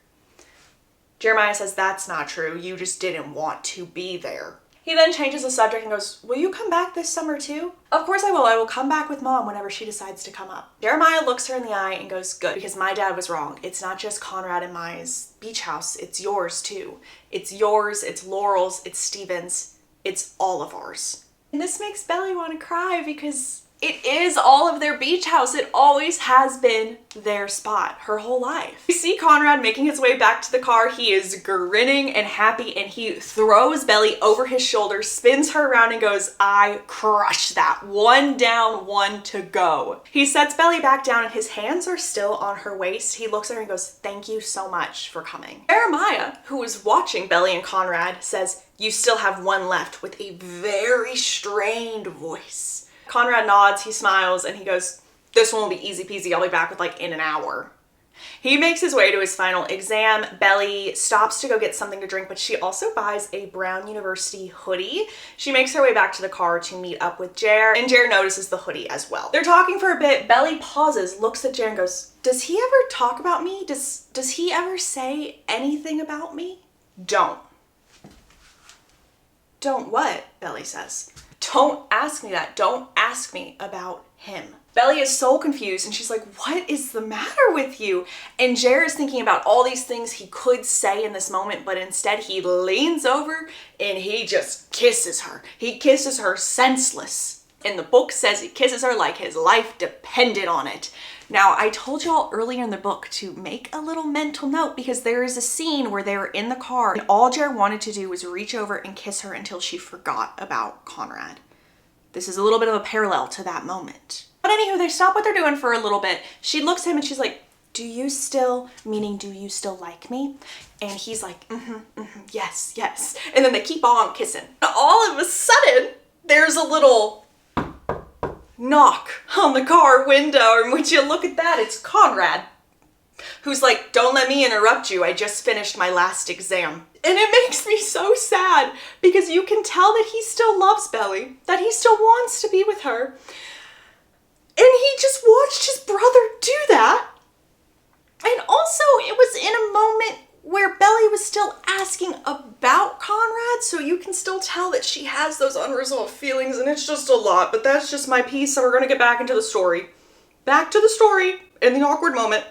Jeremiah says, that's not true. You just didn't want to be there. He then changes the subject and goes, will you come back this summer too? Of course I will. I will come back with mom whenever she decides to come up. Jeremiah looks her in the eye and goes, good, because my dad was wrong. It's not just Conrad and Maya's beach house. It's yours too. It's yours, it's Laurel's, it's Steven's, it's all of ours. And this makes Belly want to cry because it is all of their beach house. It always has been their spot her whole life. We see Conrad making his way back to the car. He is grinning and happy and he throws Belly over his shoulder, spins her around and goes, I crushed that. 1 down, 1 to go. He sets Belly back down and his hands are still on her waist. He looks at her and goes, thank you so much for coming. Jeremiah, who was watching Belly and Conrad, says, you still have 1 left, with a very strained voice. Conrad nods, he smiles, and he goes, this one will be easy peasy. I'll be back with like in an hour. He makes his way to his final exam. Belly stops to go get something to drink, but she also buys a Brown University hoodie. She makes her way back to the car to meet up with Jer, and Jer notices the hoodie as well. They're talking for a bit. Belly pauses, looks at Jer and goes, does he ever talk about me? Does he ever say anything about me? Don't. Don't what? Belly says. Don't ask me that. Don't ask me about him. Belly is so confused and she's like, what is the matter with you? And Jer is thinking about all these things he could say in this moment, but instead he leans over and he just kisses her. He kisses her senseless. And the book says he kisses her like his life depended on it. Now, I told y'all earlier in the book to make a little mental note because there is a scene where they were in the car and all Jer wanted to do was reach over and kiss her until she forgot about Conrad. This is a little bit of a parallel to that moment. But anywho, they stop what they're doing for a little bit. She looks at him and she's like, do you still like me? And he's like, yes, yes. And then they keep on kissing. All of a sudden, there's a little knock on the car window, and when you look at that, it's Conrad, who's like, don't let me interrupt you, I just finished my last exam. And it makes me so sad because you can tell that he still loves Belly, that he still wants to be with her. And he just watched his brother do that. And also it was in a moment where Belly was still asking about Conrad, so you can still tell that she has those unresolved feelings, and it's just a lot, but that's just my piece, so we're gonna get back into the story. Back to the story in the awkward moment.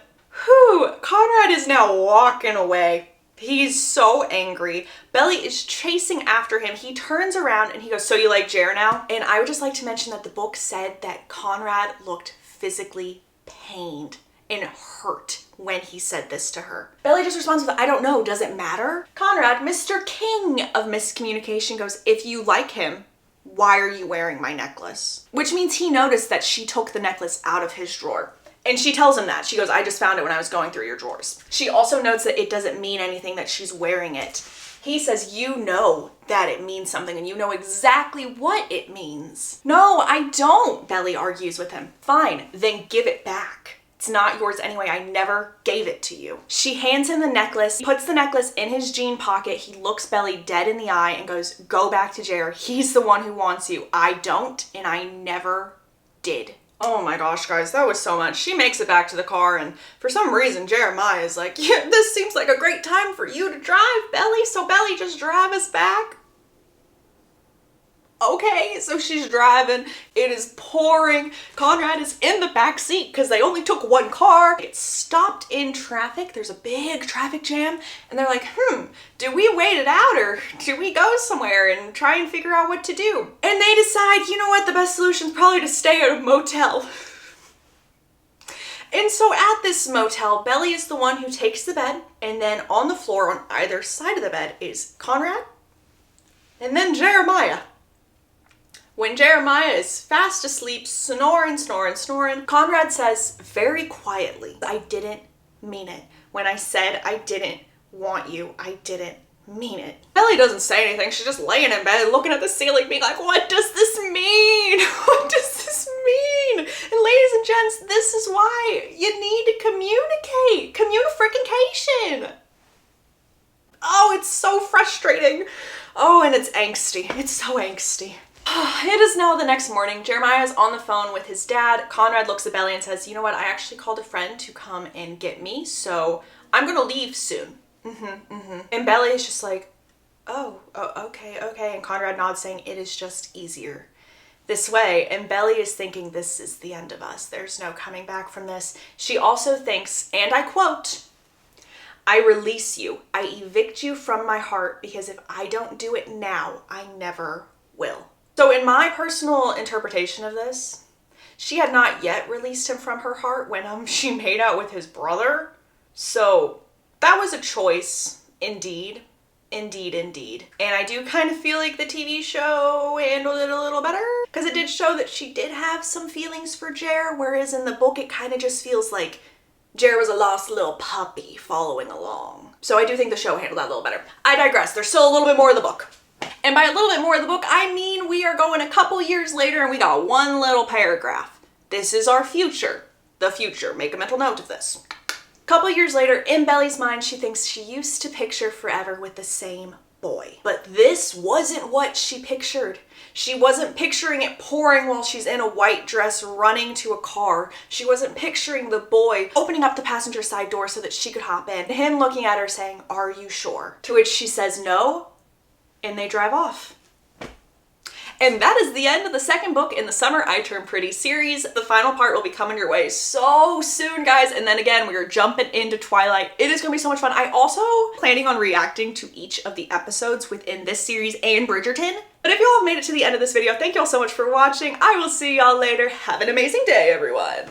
Whew, Conrad is now walking away. He's so angry. Belly is chasing after him. He turns around and he goes, so you like Jer now? And I would just like to mention that the book said that Conrad looked physically pained and hurt when he said this to her. Belly just responds with, I don't know, does it matter? Conrad, Mr. King of miscommunication, goes, if you like him, why are you wearing my necklace? Which means he noticed that she took the necklace out of his drawer. And she tells him that. She goes, I just found it when I was going through your drawers. She also notes that it doesn't mean anything that she's wearing it. He says, you know that it means something and you know exactly what it means. No, I don't, Belly argues with him. Fine, then give it back. It's not yours anyway. I never gave it to you. She hands him the necklace. He puts the necklace in his jean pocket. He looks Belly dead in the eye and goes, go back to Jer. He's the one who wants you. I don't, and I never did. Oh my gosh, guys, that was so much. She makes it back to the car, and for some reason, Jeremiah is like, yeah, this seems like a great time for you to drive, Belly, so Belly, just drive us back. Okay, so she's driving. It is pouring. Conrad is in the back seat because they only took one car. It's stopped in traffic. There's a big traffic jam, and they're like, do we wait it out or do we go somewhere and try and figure out what to do? And they decide, you know what, the best solution is probably to stay at a motel. And so at this motel, Belly is the one who takes the bed, and then on the floor on either side of the bed is Conrad and then Jeremiah. When Jeremiah is fast asleep, snoring, Conrad says very quietly, I didn't mean it. When I said I didn't want you, I didn't mean it. Belly doesn't say anything. She's just laying in bed, looking at the ceiling, being like, what does this mean? What does this mean? And ladies and gents, this is why you need to communicate. Communication. Oh, it's so frustrating. Oh, and it's angsty. It's so angsty. It is now the next morning. Jeremiah is on the phone with his dad. Conrad looks at Belly and says, you know what? I actually called a friend to come and get me, so I'm gonna leave soon. And Belly is just like, oh, okay. And Conrad nods saying, it is just easier this way. And Belly is thinking, this is the end of us. There's no coming back from this. She also thinks, and I quote, I release you. I evict you from my heart because if I don't do it now, I never will. So in my personal interpretation of this, she had not yet released him from her heart when she made out with his brother. So that was a choice, indeed. And I do kind of feel like the TV show handled it a little better because it did show that she did have some feelings for Jer, whereas in the book it kind of just feels like Jer was a lost little puppy following along. So I do think the show handled that a little better. I digress. There's still a little bit more of the book. And by a little bit more of the book, I mean we are going a couple years later and we got one little paragraph. This is our future. The future. Make a mental note of this. A couple years later, in Belly's mind, she thinks she used to picture forever with the same boy. But this wasn't what she pictured. She wasn't picturing it pouring while she's in a white dress running to a car. She wasn't picturing the boy opening up the passenger side door so that she could hop in. Him looking at her saying, are you sure? To which she says no. And they drive off. And that is the end of the second book in the Summer I Turned Pretty series. The final part will be coming your way so soon, guys. And then again, we are jumping into Twilight. It is gonna be so much fun. I also planning on reacting to each of the episodes within this series and Bridgerton. But if you all have made it to the end of this video, thank you all so much for watching. I will see y'all later. Have an amazing day, everyone.